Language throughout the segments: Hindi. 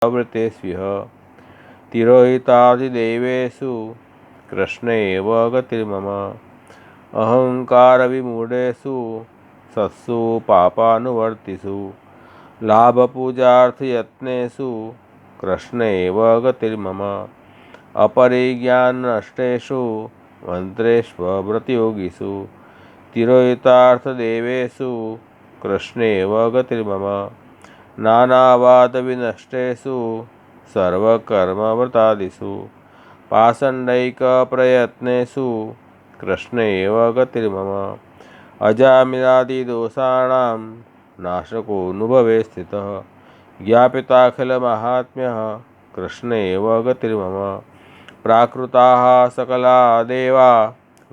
वृतेष्विह तिरोहितादिदेवेषु कृष्ण एव गतिर्मम अहंकारविमूढेषु सत्सु पापानुवर्तिषु लाभपूजार्थयत्नेषु कृष्ण एव गतिर्मम अपरिज्ञाननष्टेषु मंत्रेष्वव्रतयोगिषु तिरोहितार्थदेवेषु कृष्ण एव गतिर्मम नानावादविनष्टेषु सर्वकर्मव्रतादिषु पाषण्डैकप्रयत्नेषु कृष्ण एव गतिर्मम अजामिनादिदोषाणां नाशकोऽनुभवे स्थितः ज्ञापिताखिलमाहात्म्यः कृष्ण एव गतिर्मम प्राकृताः सकला देवा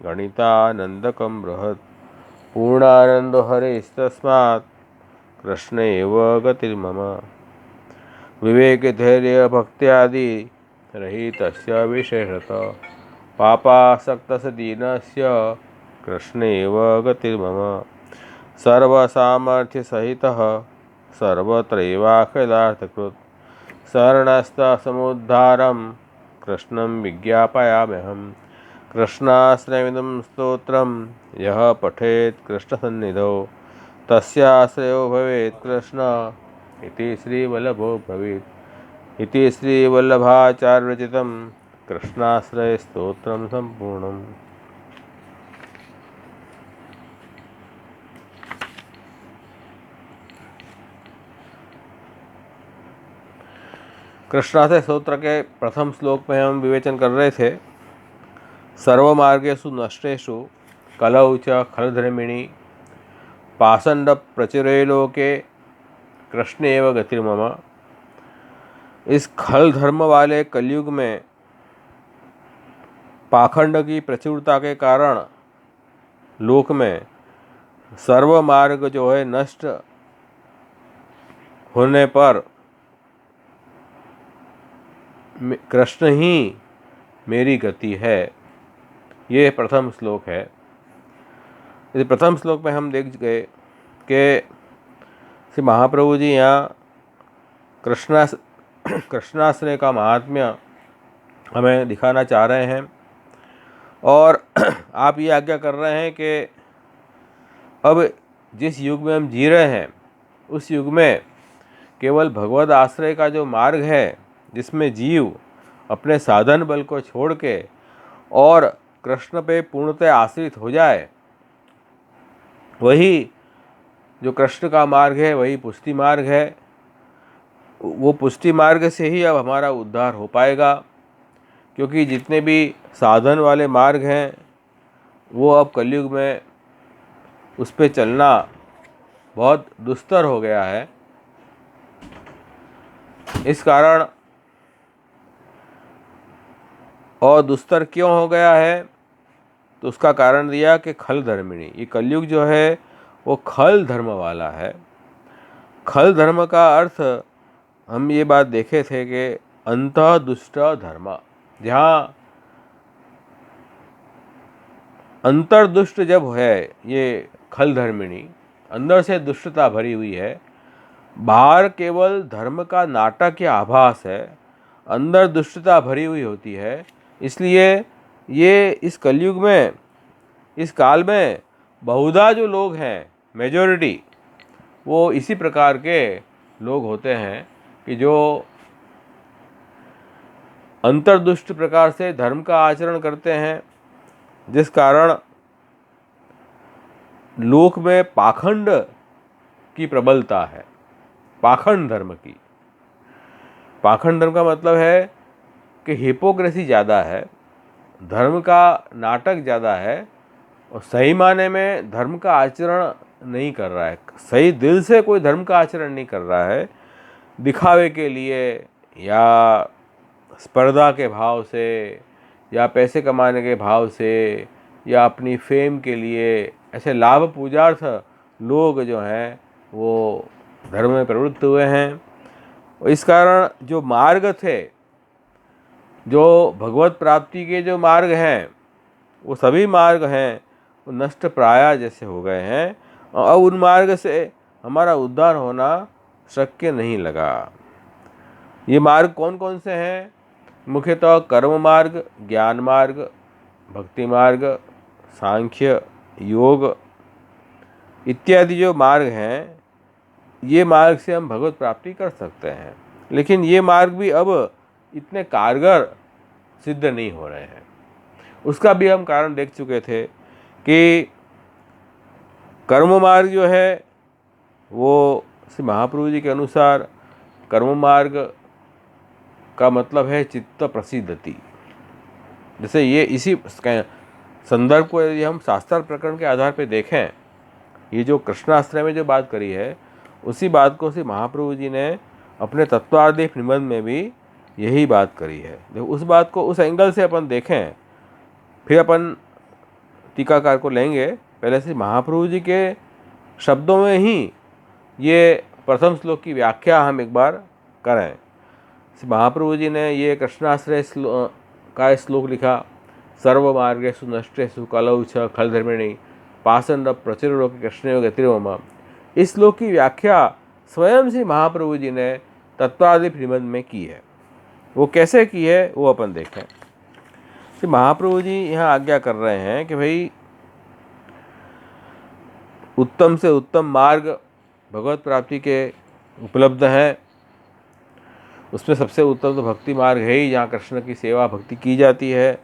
गणितानन्दकं बृहत् पूर्णानन्दो हरेस्तस्मात् कृष्ण एव गतिर्मम विवेकधैर्यभक्त्यादि रहितस्य विशेषतः पापासक्तस्य दीनस्य कृष्ण एव गतिर्मम सर्वसामर्थ्यसहितः सर्वत्रैवाखिलार्थकृत् शरणस्थसमुद्धारं कृष्णं विज्ञापयाम्यहं कृष्णाश्रयमिदं स्तोत्रं यः पठेत् कृष्णसन्निधौ तस्याश्रयो भवेत् कृष्ण इति श्रीवल्लभो ब्रवीत् इति श्रीवल्लभाचार्यरचितं कृष्णाश्रय स्तोत्रम संपूर्णम। कृष्णाश्रय स्तोत्र के प्रथम श्लोक में हम विवेचन कर रहे थे सर्वमार्गेषु नष्टेषु कलौ च खलधर्मिणी पाषंड प्रचुरे लोके कृष्ण एव गतिर्मम। इस खल धर्म वाले कलयुग में पाखंड की प्रचुरता के कारण लोक में सर्व मार्ग जो है नष्ट होने पर कृष्ण ही मेरी गति है। ये प्रथम श्लोक है। इस प्रथम श्लोक में हम देख गए कि श्री महाप्रभु जी यहाँ कृष्णाश्रय का महात्म्य हमें दिखाना चाह रहे हैं और आप ये आज्ञा कर रहे हैं कि अब जिस युग में हम जी रहे हैं उस युग में केवल भगवद आश्रय का जो मार्ग है जिसमें जीव अपने साधन बल को छोड़ के और कृष्ण पे पूर्णतः आश्रित हो जाए, वही जो कृष्ण का मार्ग है वही पुष्टि मार्ग है। वो पुष्टि मार्ग से ही अब हमारा उद्धार हो पाएगा, क्योंकि जितने भी साधन वाले मार्ग हैं वो अब कलयुग में उस पे चलना बहुत दुस्तर हो गया है। इस कारण और दुस्तर क्यों हो गया है तो उसका कारण दिया कि खल धर्मिणी, ये कलयुग जो है वो खल धर्म वाला है। खल धर्म का अर्थ हम ये बात देखे थे कि अंतः दुष्ट धर्म, जहाँ अंतर्दुष्ट जब है ये खल धर्मिणी, अंदर से दुष्टता भरी हुई है, बाहर केवल धर्म का नाटक या आभास है, अंदर दुष्टता भरी हुई होती है। इसलिए ये इस कलयुग में, इस काल में बहुधा जो लोग हैं, मेजॉरिटी, वो इसी प्रकार के लोग होते हैं कि जो अंतर्दुष्ट प्रकार से धर्म का आचरण करते हैं, जिस कारण लोक में पाखंड की प्रबलता है। पाखंड धर्म की, पाखंड धर्म का मतलब है कि हिपोक्रेसी ज़्यादा है, धर्म का नाटक ज़्यादा है और सही माने में धर्म का आचरण नहीं कर रहा है, सही दिल से कोई धर्म का आचरण नहीं कर रहा है। दिखावे के लिए या स्पर्धा के भाव से या पैसे कमाने के भाव से या अपनी फेम के लिए ऐसे लाभ पूजार्थ लोग जो हैं वो धर्म में प्रवृत्त हुए हैं। इस कारण जो मार्ग थे, जो भगवत प्राप्ति के जो मार्ग हैं, वो सभी मार्ग हैं वो नष्ट प्राय जैसे हो गए हैं और उन मार्ग से हमारा उद्धार होना शक्य नहीं लगा। ये मार्ग कौन कौन से हैं? मुख्यतः कर्म मार्ग, ज्ञान मार्ग, भक्ति मार्ग, सांख्य, योग इत्यादि जो मार्ग हैं, ये मार्ग से हम भगवत प्राप्ति कर सकते हैं। लेकिन ये मार्ग भी अब इतने कारगर सिद्ध नहीं हो रहे हैं। उसका भी हम कारण देख चुके थे कि कर्म मार्ग जो है वो श्री महाप्रभु जी के अनुसार कर्म मार्ग का मतलब है चित्त प्रसिद्धति। जैसे ये इसी संदर्भ को यदि हम शास्त्र प्रकरण के आधार पर देखें, ये जो कृष्णाश्रय में जो बात करी है उसी बात को श्री महाप्रभु जी ने अपने तत्वार्धिक निबंध में भी यही बात करी है। देखो उस बात को उस एंगल से अपन देखें, फिर अपन टीकाकार को लेंगे। पहले से महाप्रभु जी के शब्दों में ही ये प्रथम श्लोक की व्याख्या हम एक बार करें। महाप्रभु जी ने ये कृष्णाश्रय का श्लोक लिखा, सर्व मार्गेषु नष्टेषु कलौ च खल धर्मिणी पाषंड प्रचुर कृष्ण गतिर्मम। इस श्लोक की व्याख्या स्वयं से महाप्रभु जी ने तत्वार्धिक निबंध में की है। वो कैसे की है वो अपन देखें। तो महाप्रभु जी यहाँ आज्ञा कर रहे हैं कि भाई उत्तम से उत्तम मार्ग भगवत प्राप्ति के उपलब्ध हैं। उसमें सबसे उत्तम तो भक्ति मार्ग है ही, जहाँ कृष्ण की सेवा भक्ति की जाती है।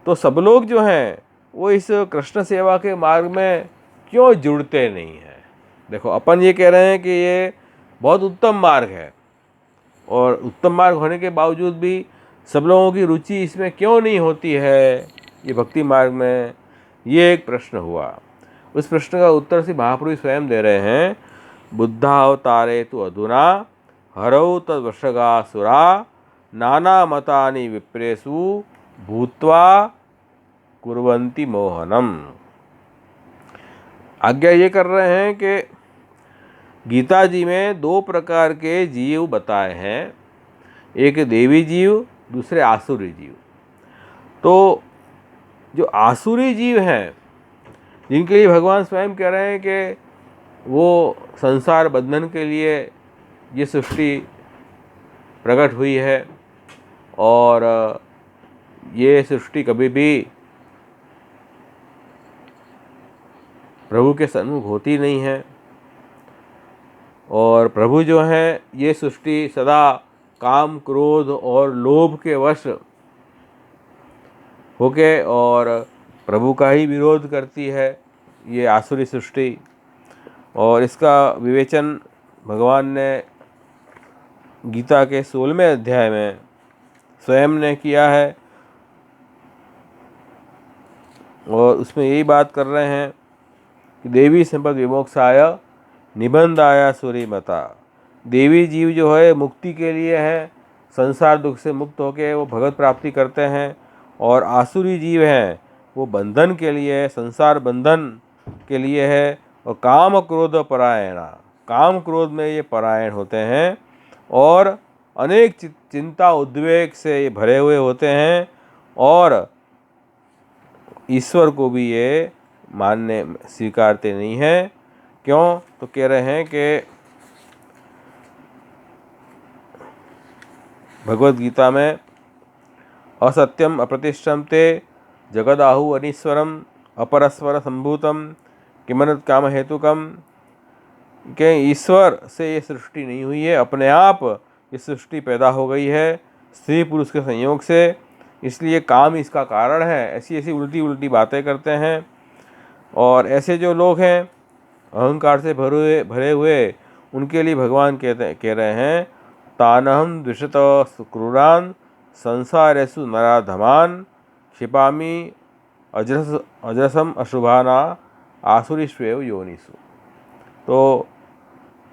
तो सब लोग जो हैं वो इस कृष्ण सेवा के मार्ग में क्यों जुड़ते नहीं हैं? देखो अपन ये कह रहे हैं कि ये बहुत उत्तम मार्ग है, और उत्तम मार्ग होने के बावजूद भी सब लोगों की रुचि इसमें क्यों नहीं होती है, ये भक्ति मार्ग में? ये एक प्रश्न हुआ। उस प्रश्न का उत्तर से महापुरुष स्वयं दे रहे हैं। बुद्धावतारे तु अधुना हरौ तद्वशगासुरा नाना मतानि विप्रेषु भूत्वा कुर्वन्ति मोहनम। आज्ञा ये कर रहे हैं कि गीता जी में दो प्रकार के जीव बताए हैं, एक देवी जीव, दूसरे आसुरी जीव। तो जो आसुरी जीव हैं, जिनके लिए भगवान स्वयं कह रहे हैं कि वो संसार बंधन के लिए ये सृष्टि प्रकट हुई है, और ये सृष्टि कभी भी प्रभु के सन्मुख होती नहीं है, और प्रभु जो हैं ये सृष्टि सदा काम, क्रोध और लोभ के वश होके और प्रभु का ही विरोध करती है ये आसुरी सृष्टि। और इसका विवेचन भगवान ने गीता के 16वें अध्याय में स्वयं ने किया है, और उसमें यही बात कर रहे हैं कि देवी संपद विमोक्षाय निबंधाया सूरीमता। देवी जीव जो है मुक्ति के लिए है, संसार दुख से मुक्त होकर वो भगवत प्राप्ति करते हैं, और आसुरी जीव हैं वो बंधन के लिए, संसार बंधन के लिए है, और काम क्रोध परायणा, काम क्रोध में ये परायण होते हैं, और अनेक चिंता उद्वेग से ये भरे हुए होते हैं, और ईश्वर को भी ये मानने स्वीकारते नहीं हैं। क्यों? तो कह रहे हैं कि भगवत गीता में असत्यम अप्रतिष्ठम ते जगदाहु अनीश्वरम अपरस्वर संभूतम किमनत काम हेतुकम, के ईश्वर से ये सृष्टि नहीं हुई है, अपने आप ये सृष्टि पैदा हो गई है स्त्री पुरुष के संयोग से, इसलिए काम इसका कारण है। ऐसी ऐसी उल्टी उल्टी बातें करते हैं। और ऐसे जो लोग हैं अहंकार से भरे हुए, उनके लिए भगवान कह रहे हैं तानहम द्विषत क्रूरान संसारेषु नराधमान क्षिपामि अजरसम अशुभाना आसुरीष्वेव योनिषु। तो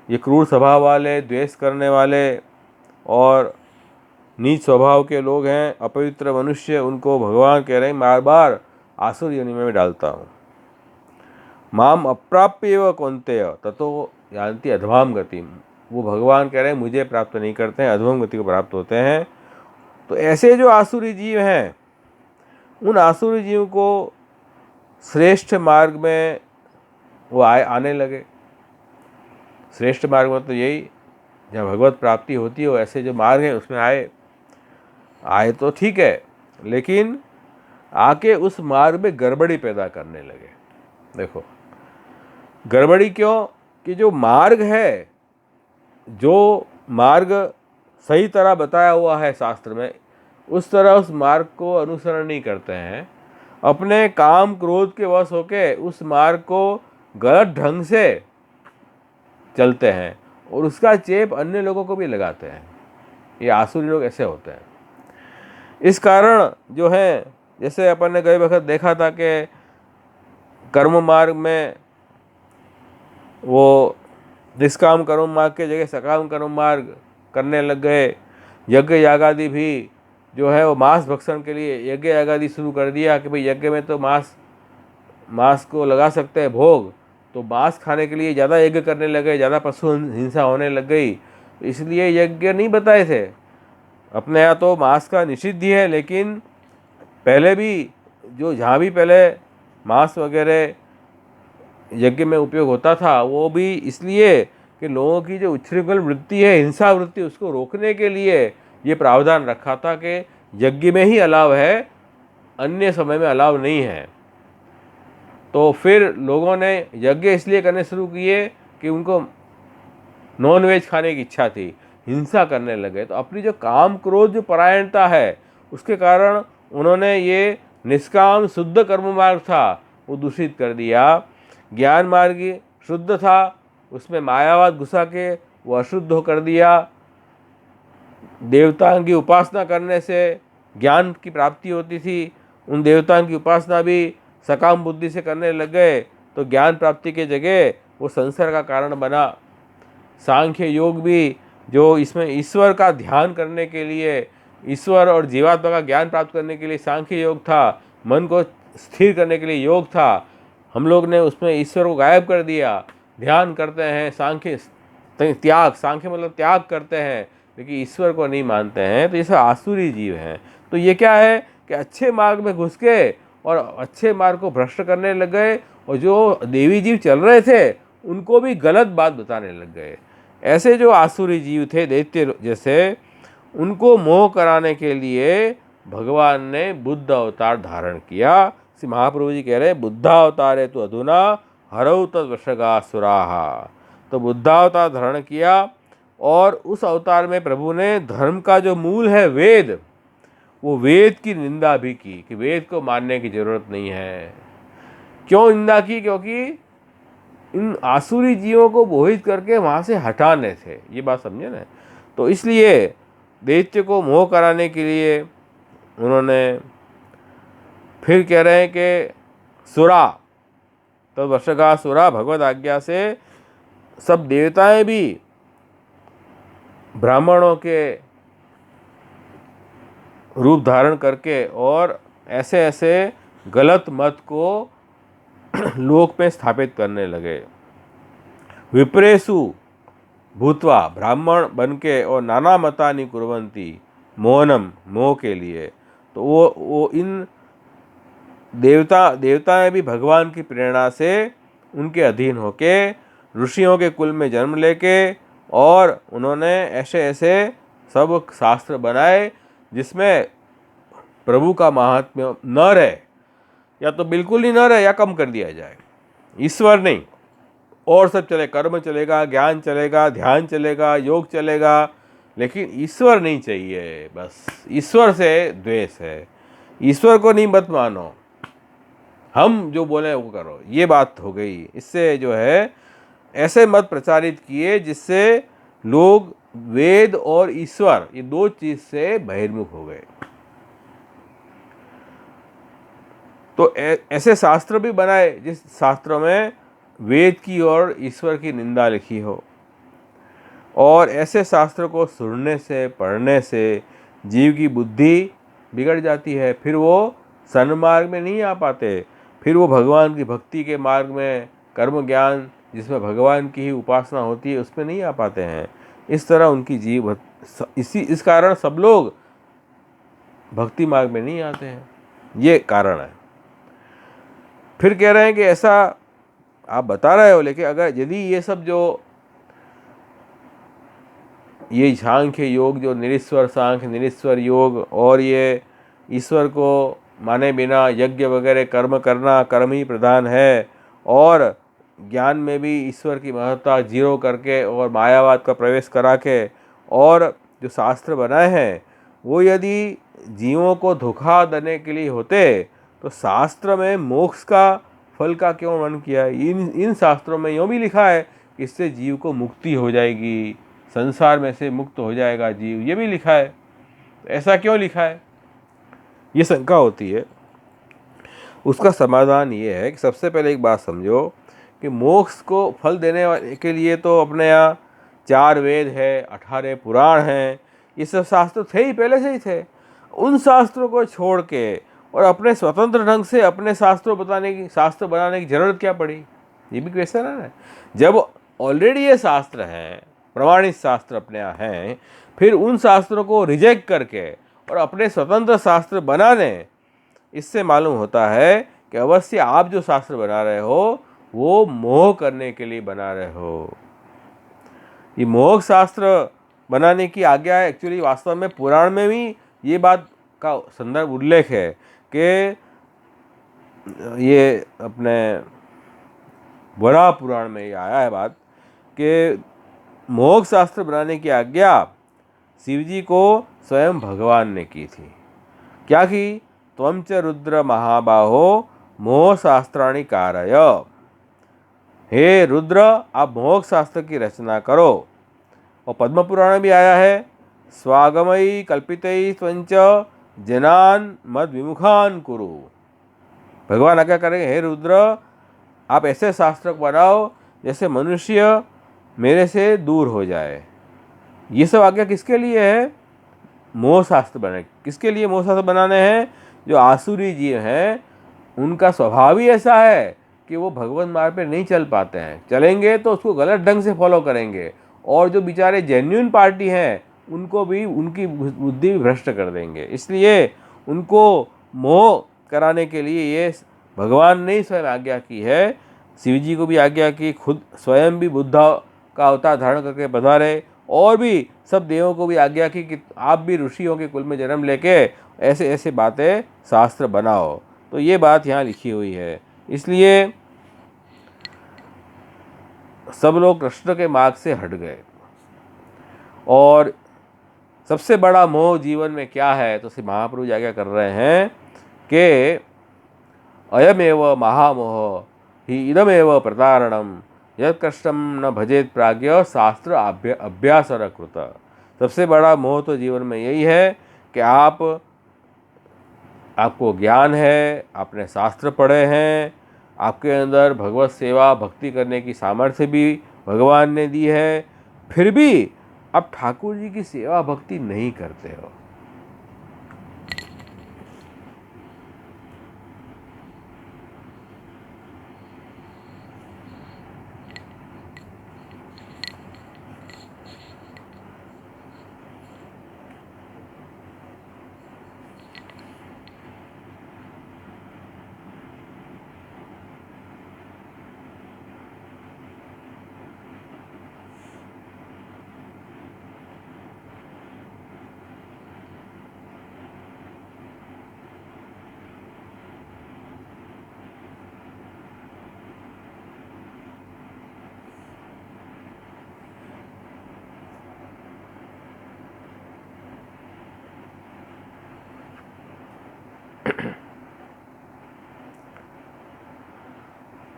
ये क्रूर स्वभाव वाले, द्वेष करने वाले और नीच स्वभाव के लोग हैं, अपवित्र मनुष्य, उनको भगवान कह रहे हैं बार बार आसुर योनि में डालता हूँ। माम अप्राप्य एव कौन्तेय ततो यान्ति अधमाम गतिम, वो भगवान कह रहे हैं मुझे प्राप्त नहीं करते हैं, अधमम गति को प्राप्त होते हैं। तो ऐसे जो आसुरी जीव हैं, उन आसुरी जीव को श्रेष्ठ मार्ग में वो आने लगे। श्रेष्ठ मार्ग में तो यही जहाँ भगवत प्राप्ति होती हो ऐसे जो मार्ग हैं उसमें आए तो ठीक है, लेकिन आके उस मार्ग में गड़बड़ी पैदा करने लगे। देखो गड़बड़ी क्यों, कि जो मार्ग है, जो मार्ग सही तरह बताया हुआ है शास्त्र में, उस तरह उस मार्ग को अनुसरण नहीं करते हैं, अपने काम क्रोध के वश होके उस मार्ग को गलत ढंग से चलते हैं और उसका चेप अन्य लोगों को भी लगाते हैं। ये आसुरी लोग ऐसे होते हैं। इस कारण जो है, जैसे अपन ने गए वक्त देखा था कि कर्म मार्ग में वो निष्काम कर्म मार्ग के जगह सकाम कर्म मार्ग करने लग गए। यज्ञ यागादि भी जो है वो मांस भक्षण के लिए यज्ञ यागादि शुरू कर दिया कि भाई यज्ञ में तो मांस को लगा सकते हैं भोग, तो मांस खाने के लिए ज़्यादा यज्ञ करने लगे, ज़्यादा पशु हिंसा होने लग गई। तो इसलिए यज्ञ नहीं बताए थे। अपने यहाँ तो मांस का निषिद्ध ही है, लेकिन पहले भी जो जहाँ भी पहले मांस वगैरह यज्ञ में उपयोग होता था, वो भी इसलिए कि लोगों की जो उच्छृंखल वृत्ति है, हिंसा वृत्ति, उसको रोकने के लिए ये प्रावधान रखा था कि यज्ञ में ही अलाव है, अन्य समय में अलाव नहीं है। तो फिर लोगों ने यज्ञ इसलिए करने शुरू किए कि उनको नॉन वेज खाने की इच्छा थी, हिंसा करने लगे। तो अपनी जो काम क्रोध जो परायणता है, उसके कारण उन्होंने ये निष्काम शुद्ध कर्म मार्ग था वो दूषित कर दिया। ज्ञान मार्ग शुद्ध था, उसमें मायावाद घुसा के वो अशुद्ध कर दिया। देवताओं की उपासना करने से ज्ञान की प्राप्ति होती थी, उन देवताओं की उपासना भी सकाम बुद्धि से करने लग गए, तो ज्ञान प्राप्ति के जगह वो संसार का कारण बना। सांख्य योग भी जो इसमें ईश्वर का ध्यान करने के लिए, ईश्वर और जीवात्मा का ज्ञान प्राप्त करने के लिए सांख्य योग था, मन को स्थिर करने के लिए योग था, हम लोग ने उसमें ईश्वर को गायब कर दिया। ध्यान करते हैं, सांख्य मतलब त्याग करते हैं, लेकिन ईश्वर को नहीं मानते हैं। तो ये सब आसुरी जीव हैं। तो ये क्या है कि अच्छे मार्ग में घुस के और अच्छे मार्ग को भ्रष्ट करने लग गए, और जो देवी जीव चल रहे थे उनको भी गलत बात बताने लग गए। ऐसे जो आसुरी जीव थे दैत्य जैसे, उनको मोह कराने के लिए भगवान ने बुद्ध अवतार धारण किया। श्री महाप्रभु जी कह रहे बुद्धावतारे तो अधुना हरौ तद्वशगासुराः। तो बुद्धावतार धारण किया, और उस अवतार में प्रभु ने धर्म का जो मूल है वेद, वो वेद की निंदा भी की कि वेद को मानने की जरूरत नहीं है। क्यों निंदा की? क्योंकि इन आसुरी जीवों को मोहित करके वहाँ से हटाने थे। ये बात समझे ना। तो इसलिए दैत्य को मोह कराने के लिए उन्होंने फिर कह रहे हैं कि सुरा तो वर्षगासुरा, भगवत आज्ञा से सब देवताएं भी ब्राह्मणों के रूप धारण करके और ऐसे ऐसे गलत मत को लोक में स्थापित करने लगे। विप्रेषु भूतवा, ब्राह्मण बन के और नाना मतानि कुर्वन्ति मोहनम, मोह के लिए। तो वो इन देवताएं भी भगवान की प्रेरणा से उनके अधीन होके ऋषियों के कुल में जन्म लेके, और उन्होंने ऐसे ऐसे सब शास्त्र बनाए जिसमें प्रभु का महात्म्य न रहे, या तो बिल्कुल ही न रहे या कम कर दिया जाए। ईश्वर नहीं, और सब चले, कर्म चलेगा, ज्ञान चलेगा, ध्यान चलेगा, योग चलेगा, लेकिन ईश्वर नहीं चाहिए। बस ईश्वर से द्वेष है, ईश्वर को नहीं मत मानो, हम जो बोले वो करो, ये बात हो गई। इससे जो है ऐसे मत प्रचारित किए जिससे लोग वेद और ईश्वर, ये दो चीज से बहिर्मुख हो गए। तो ऐसे शास्त्र भी बनाए जिस शास्त्रों में वेद की और ईश्वर की निंदा लिखी हो, और ऐसे शास्त्र को सुनने से, पढ़ने से जीव की बुद्धि बिगड़ जाती है, फिर वो सन्मार्ग में नहीं आ पाते, फिर वो भगवान की भक्ति के मार्ग में, कर्म ज्ञान जिसमें भगवान की ही उपासना होती है उसमें नहीं आ पाते हैं। इस तरह उनकी जीव इस कारण सब लोग भक्ति मार्ग में नहीं आते हैं, ये कारण है। फिर कह रहे हैं कि ऐसा आप बता रहे हो, लेकिन अगर यदि ये सब जो ये सांख्य योग जो निरीश्वर सांख्य निरीश्वर योग और ये ईश्वर को माने बिना यज्ञ वगैरह कर्म करना, कर्म ही प्रधान है, और ज्ञान में भी ईश्वर की महत्ता जीरो करके और मायावाद का प्रवेश करा के, और जो शास्त्र बनाए हैं वो यदि जीवों को धोखा देने के लिए होते तो शास्त्र में मोक्ष का फल का क्यों वर्णन किया है? इन शास्त्रों में यूँ भी लिखा है कि इससे जीव को मुक्ति हो जाएगी, संसार में से मुक्त हो जाएगा जीव, ये भी लिखा है। तो ऐसा क्यों लिखा है, ये शंका होती है। उसका समाधान ये है कि सबसे पहले एक बात समझो कि मोक्ष को फल देने वाले के लिए तो अपने यहाँ 4 वेद है, 18 पुराण हैं, ये सब शास्त्र थे ही, पहले से ही थे। उन शास्त्रों को छोड़ के और अपने स्वतंत्र ढंग से अपने शास्त्र बनाने की जरूरत क्या पड़ी? ये भी क्वेश्चन है ना। जब ऑलरेडी ये शास्त्र हैं, प्रमाणित शास्त्र अपने यहाँ हैं, फिर उन शास्त्रों को रिजेक्ट करके और अपने स्वतंत्र शास्त्र बनाने, इससे मालूम होता है कि अवश्य आप जो शास्त्र बना रहे हो वो मोह करने के लिए बना रहे हो। ये मोह शास्त्र बनाने की आज्ञा है। एक्चुअली वास्तव में पुराण में भी ये बात का संदर्भ उल्लेख है कि ये अपने वराह पुराण में ये आया है बात कि मोह शास्त्र बनाने की आज्ञा शिवजी को स्वयं भगवान ने की थी। क्या की? त्वं च रुद्र महाबाहो मोह शास्त्राणि कारय। हे रुद्र, आप मोह शास्त्र की रचना करो। और पद्म पुराण में भी आया है, स्वागमयी कल्पितई त्वंच जनान मद विमुखान कुरु। भगवान आज्ञा करेंगे, हे रुद्र, आप ऐसे शास्त्र बनाओ जैसे मनुष्य मेरे से दूर हो जाए। ये सब आज्ञा किसके लिए है? मोह शास्त्र बने। किसके लिए मोह शास्त्र बनाने हैं? जो आसुरी जीव हैं उनका स्वभाव ही ऐसा है कि वो भगवत मार्ग पे नहीं चल पाते हैं, चलेंगे तो उसको गलत ढंग से फॉलो करेंगे, और जो बेचारे जेन्युइन पार्टी हैं उनको भी उनकी बुद्धि भी भ्रष्ट कर देंगे। इसलिए उनको मोह कराने के लिए ये भगवान ने ही स्वयं आज्ञा की है। शिव जी को भी आज्ञा की, खुद स्वयं भी बुद्ध का अवतार धारण करके पधारे, और भी सब देवों को भी आज्ञा की कि आप भी ऋषियों के कुल में जन्म लेके ऐसे ऐसे बातें शास्त्र बनाओ। तो ये बात यहाँ लिखी हुई है। इसलिए सब लोग कृष्ण के मार्ग से हट गए। और सबसे बड़ा मोह जीवन में क्या है? तो श्री महाप्रभु आज्ञा कर रहे हैं कि अयमेव महामोह ही इदमेव प्रतारणम यद कष्टम न भजेत प्राज्ञ शास्त्र अभ्यासर कृत। सबसे बड़ा मोह तो जीवन में यही है कि आपको ज्ञान है, आपने शास्त्र पढ़े हैं, आपके अंदर भगवत सेवा भक्ति करने की सामर्थ्य भी भगवान ने दी है, फिर भी आप ठाकुर जी की सेवा भक्ति नहीं करते हो।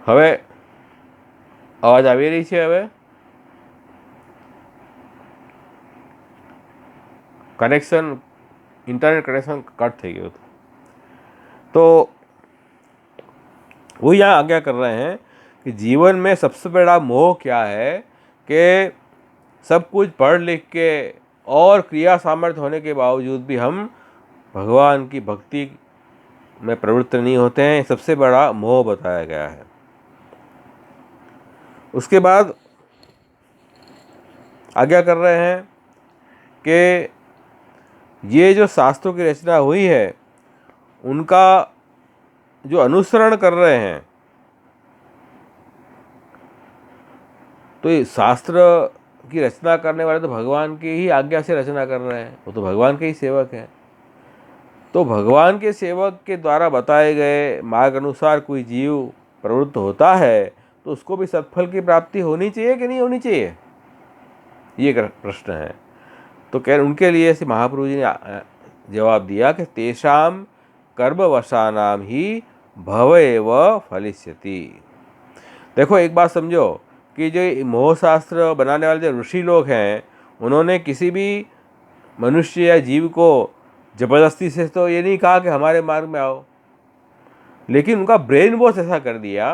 હવે અવાજ આવી રહી છે? હવે કનેક્શન, ઇન્ટરનેટ કનેક્શન કટ થઈ ગયું હતું। तो वो यहाँ आज्ञा कर रहे हैं कि जीवन में सबसे बड़ा मोह क्या है कि सब कुछ पढ़ लिख के और क्रिया सामर्थ्य होने के बावजूद भी हम भगवान की भक्ति में प्रवृत्त नहीं होते हैं। सबसे बड़ा मोह बताया गया है। उसके बाद आज्ञा कर रहे हैं कि ये जो शास्त्रों की रचना हुई है उनका जो अनुसरण कर रहे हैं, तो ये शास्त्र की रचना करने वाले तो भगवान की ही आज्ञा से रचना कर रहे हैं, वो तो भगवान के ही सेवक हैं। तो भगवान के सेवक के द्वारा बताए गए मार्ग अनुसार कोई जीव प्रवृत्त होता है तो उसको भी सत्फल की प्राप्ति होनी चाहिए कि नहीं होनी चाहिए, ये प्रश्न है। तो कह उनके लिए ऐसे महाप्रभु जी ने जवाब दिया कि तेषाम कर्मवशानाम ही भव एव फलिष्यति। देखो एक बात समझो कि जो मोहशास्त्र बनाने वाले जो ऋषि लोग हैं, उन्होंने किसी भी मनुष्य या जीव को जबरदस्ती से तो ये नहीं कहा कि हमारे मार्ग में आओ, लेकिन उनका ब्रेन वॉश ऐसा कर दिया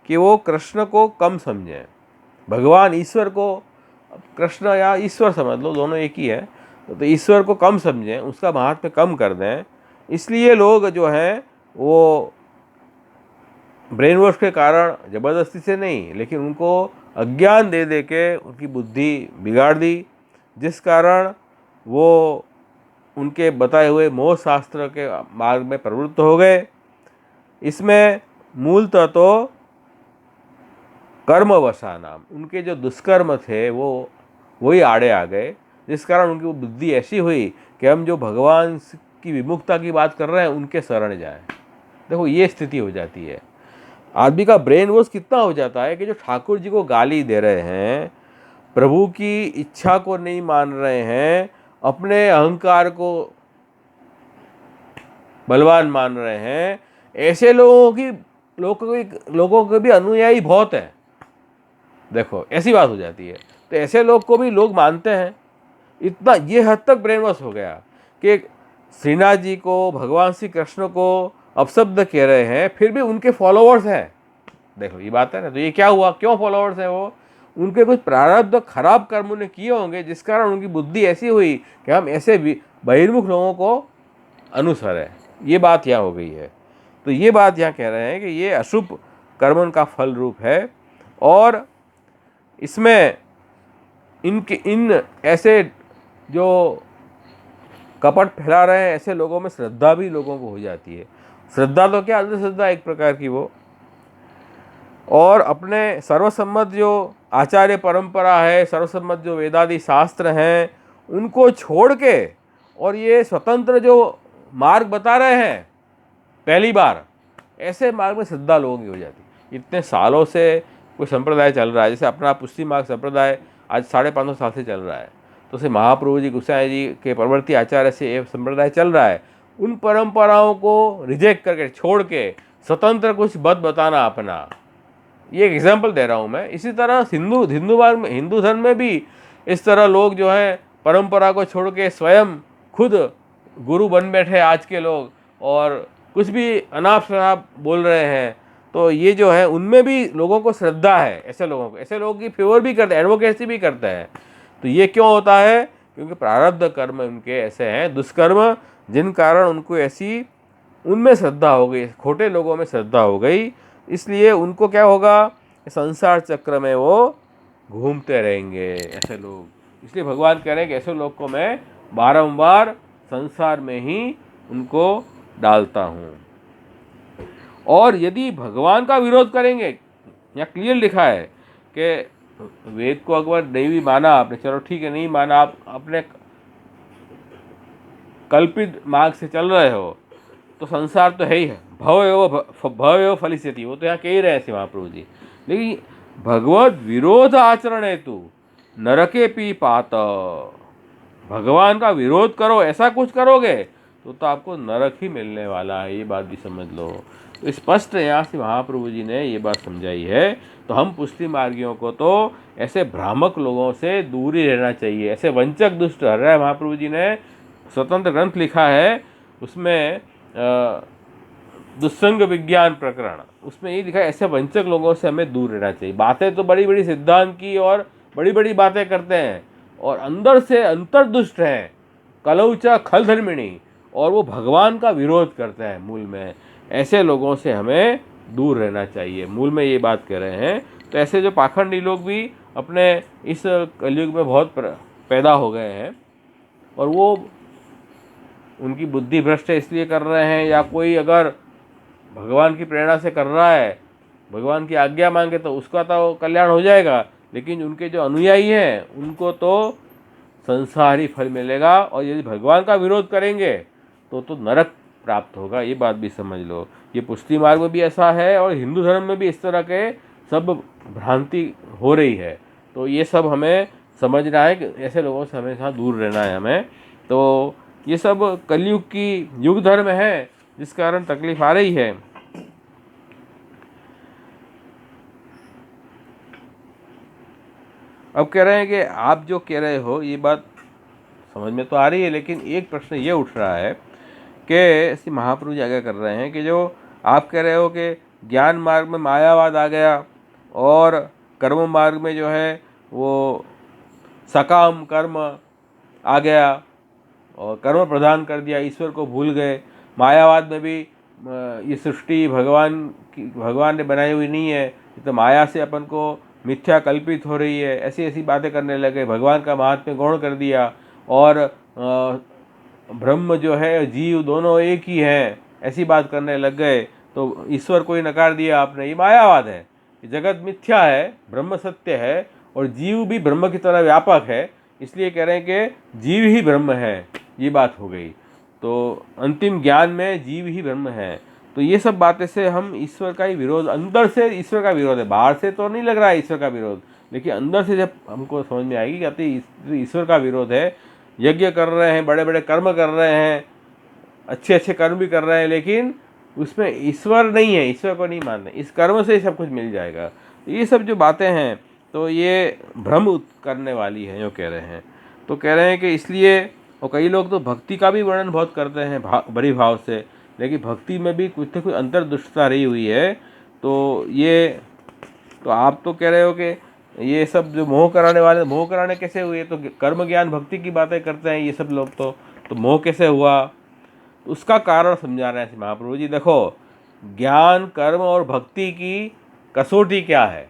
कि वो कृष्ण को कम समझें, भगवान ईश्वर को, कृष्ण या ईश्वर समझ लो, दोनों एक ही है, तो ईश्वर को कम समझें, उसका महात्म्य कम कर दें। इसलिए लोग जो हैं वो ब्रेन वॉश के कारण ज़बरदस्ती से नहीं, लेकिन उनको अज्ञान दे दे के उनकी बुद्धि बिगाड़ दी, जिस कारण वो उनके बताए हुए मोह शास्त्र के मार्ग में प्रवृत्त हो गए। इसमें मूलतः तो कर्मवशानाम, उनके जो दुष्कर्म थे वो वही आड़े आ गए, जिस कारण उनकी बुद्धि ऐसी हुई कि हम जो भगवान की विमुखता की बात कर रहे हैं उनके शरण जाएं। देखो ये स्थिति हो जाती है, आदमी का ब्रेन वॉश कितना हो जाता है कि जो ठाकुर जी को गाली दे रहे हैं, प्रभु की इच्छा को नहीं मान रहे हैं, अपने अहंकार को बलवान मान रहे हैं, ऐसे लोगों के भी अनुयायी बहुत हैं। देखो ऐसी बात हो जाती है, तो ऐसे लोग को भी लोग मानते हैं। इतना ये हद तक ब्रेन वॉश हो गया कि श्रीनाथ जी को, भगवान श्री कृष्ण को अपशब्द कह रहे हैं, फिर भी उनके फॉलोअर्स हैं। देखो ये बात है ना, तो ये क्या हुआ, क्यों फॉलोअर्स हैं वो, उनके कुछ प्रारब्ध खराब कर्म उन्हें किए होंगे, जिस कारण उनकी बुद्धि ऐसी हुई कि हम ऐसे बहिर्मुख लोगों को अनुसर है। ये बात यहाँ हो गई है। तो ये बात यहाँ कह रहे हैं कि ये अशुभ कर्म का फल रूप है, और इसमें इन ऐसे जो कपट फैला रहे हैं ऐसे लोगों में श्रद्धा भी लोगों को हो जाती है। श्रद्धा तो क्या, अंधश्रद्धा एक प्रकार की वो, और अपने सर्वसम्मत जो आचार्य परंपरा है, सर्वसम्मत जो वेदादि शास्त्र हैं, उनको छोड़ के और ये स्वतंत्र जो मार्ग बता रहे हैं पहली बार, ऐसे मार्ग में श्रद्धा लोगों की हो जाती है। इतने सालों से कोई संप्रदाय चल रहा है, जैसे अपना पुष्टि मार्ग संप्रदाय आज 550 साल से चल रहा है, तो से महाप्रभु जी, गोसाई जी के परवर्ती आचार्य से ये संप्रदाय चल रहा है। उन परंपराओं को रिजेक्ट करके, छोड़ के स्वतंत्र कुछ बताना अपना, ये एक एग्जाम्पल दे रहा हूँ मैं। इसी तरह हिंदू धर्म में भी इस तरह लोग जो हैं परंपरा को छोड़ के स्वयं खुद गुरु बन बैठे आज के लोग, और कुछ भी अनाप शनाप बोल रहे हैं। तो ये जो है उनमें भी लोगों को श्रद्धा है, ऐसे लोगों की फेवर भी करते हैं, एडवोकेसी भी करते हैं। तो ये क्यों होता है, क्योंकि प्रारब्ध कर्म उनके ऐसे हैं, दुष्कर्म, जिन कारण उनको ऐसी उनमें श्रद्धा हो गई, खोटे लोगों में श्रद्धा हो गई। इसलिए उनको क्या होगा, संसार चक्र में वो घूमते रहेंगे ऐसे लोग। इसलिए भगवान कह रहे हैं कि ऐसे लोग को मैं बारंबार संसार में ही उनको डालता हूँ। और यदि भगवान का विरोध करेंगे, यहाँ क्लियर लिखा है कि वेद को अगर नहीं भी माना आपने, चलो ठीक है नहीं माना, आप अपने कल्पित मार्ग से चल रहे हो, तो संसार तो है ही है, भव एव फलिष्यति, वो तो यहाँ कह ही रहे थे महाप्रभु जी। लेकिन भगवत विरोध आचरण हेतु नरके पी पात, भगवान का विरोध करो, ऐसा कुछ करोगे तो आपको नरक ही मिलने वाला है, ये बात भी समझ लो। तो स्पष्ट यहाँ से महाप्रभु जी ने ये बात समझाई है। तो हम पुष्टि मार्गियों को तो ऐसे भ्रामक लोगों से दूर ही रहना चाहिए, ऐसे वंचक दुष्ट हर रहा है। महाप्रभु जी ने स्वतंत्र ग्रंथ लिखा है, उसमें दुस्संग विज्ञान प्रकरण, उसमें ये लिखा है ऐसे वंचक लोगों से हमें दूर रहना चाहिए। बातें तो बड़ी बड़ी सिद्धांत की और बड़ी बड़ी बातें करते हैं, और अंदर से अंतर्दुष्ट हैं, कलौचा खल धर्मिणी, और वो भगवान का विरोध करते हैं मूल में। ऐसे लोगों से हमें दूर रहना चाहिए, मूल में ये बात कह रहे हैं। तो ऐसे जो पाखंडी लोग भी अपने इस कलयुग में बहुत पैदा हो गए हैं, और वो उनकी बुद्धि भ्रष्ट इसलिए कर रहे हैं, या कोई अगर भगवान की प्रेरणा से कर रहा है, भगवान की आज्ञा मांगे तो उसका तो कल्याण हो जाएगा, लेकिन उनके जो अनुयायी हैं उनको तो संसारी फल मिलेगा, और यदि भगवान का विरोध करेंगे तो नरक प्राप्त होगा। ये बात भी समझ लो। ये पुष्टि मार्ग में भी ऐसा है और हिंदू धर्म में भी इस तरह के सब भ्रांति हो रही है। तो ये सब हमें समझना है कि ऐसे लोगों से हमेशा दूर रहना है हमें। तो ये सब कलयुग की युग धर्म है जिस कारण तकलीफ आ रही है। अब कह रहे हैं कि आप जो कह रहे हो ये बात समझ में तो आ रही है, लेकिन एक प्रश्न ये उठ रहा है कि ऐसी महाप्रभु जी आगे कर रहे हैं कि जो आप कह रहे हो कि ज्ञान मार्ग में मायावाद आ गया और कर्म मार्ग में जो है वो सकाम कर्म आ गया और कर्म प्रदान कर दिया, ईश्वर को भूल गए। मायावाद में भी ये सृष्टि भगवान ने बनाई हुई नहीं है, तो माया से अपन को मिथ्या कल्पित हो रही है, ऐसी ऐसी बातें करने लगे, भगवान का महात्म्य गौण कर दिया और ब्रह्म जो है जीव दोनों एक ही हैं, ऐसी बात करने लग गए। तो ईश्वर को ही नकार दिया आपने। ये मायावाद है। जगत मिथ्या है, ब्रह्म सत्य है और जीव भी ब्रह्म की तरह व्यापक है, इसलिए कह रहे हैं कि जीव ही ब्रह्म है। ये बात हो गई। तो अंतिम ज्ञान में जीव ही ब्रह्म है। तो ये सब बातें से हम ईश्वर का ही विरोध, अंदर से ईश्वर का विरोध है, बाहर से तो नहीं लग रहा है ईश्वर का विरोध, लेकिन अंदर से जब हमको समझ में आएगी कि ईश्वर का विरोध है। यज्ञ कर रहे हैं, बड़े बड़े कर्म कर रहे हैं, अच्छे अच्छे कर्म भी कर रहे हैं, लेकिन उसमें ईश्वर नहीं है, ईश्वर को नहीं मान रहे। इस कर्म से ही सब कुछ मिल जाएगा। ये सब जो बातें हैं तो ये भ्रम करने वाली है, जो कह रहे हैं। तो कह रहे हैं कि इसलिए, और कई लोग तो भक्ति का भी वर्णन बहुत करते हैं बड़ी भाव से, लेकिन भक्ति में भी कुछ न कुछ अंतर्दृष्टता रही हुई है। तो आप तो कह रहे हो कि ये सब जो मोह कराने वाले, मोह कराने कैसे हुए? तो कर्म ज्ञान भक्ति की बातें करते हैं ये सब लोग। तो मोह कैसे हुआ? तो उसका कारण समझा रहे हैं महाप्रभु जी। देखो, ज्ञान कर्म और भक्ति की कसौटी क्या है?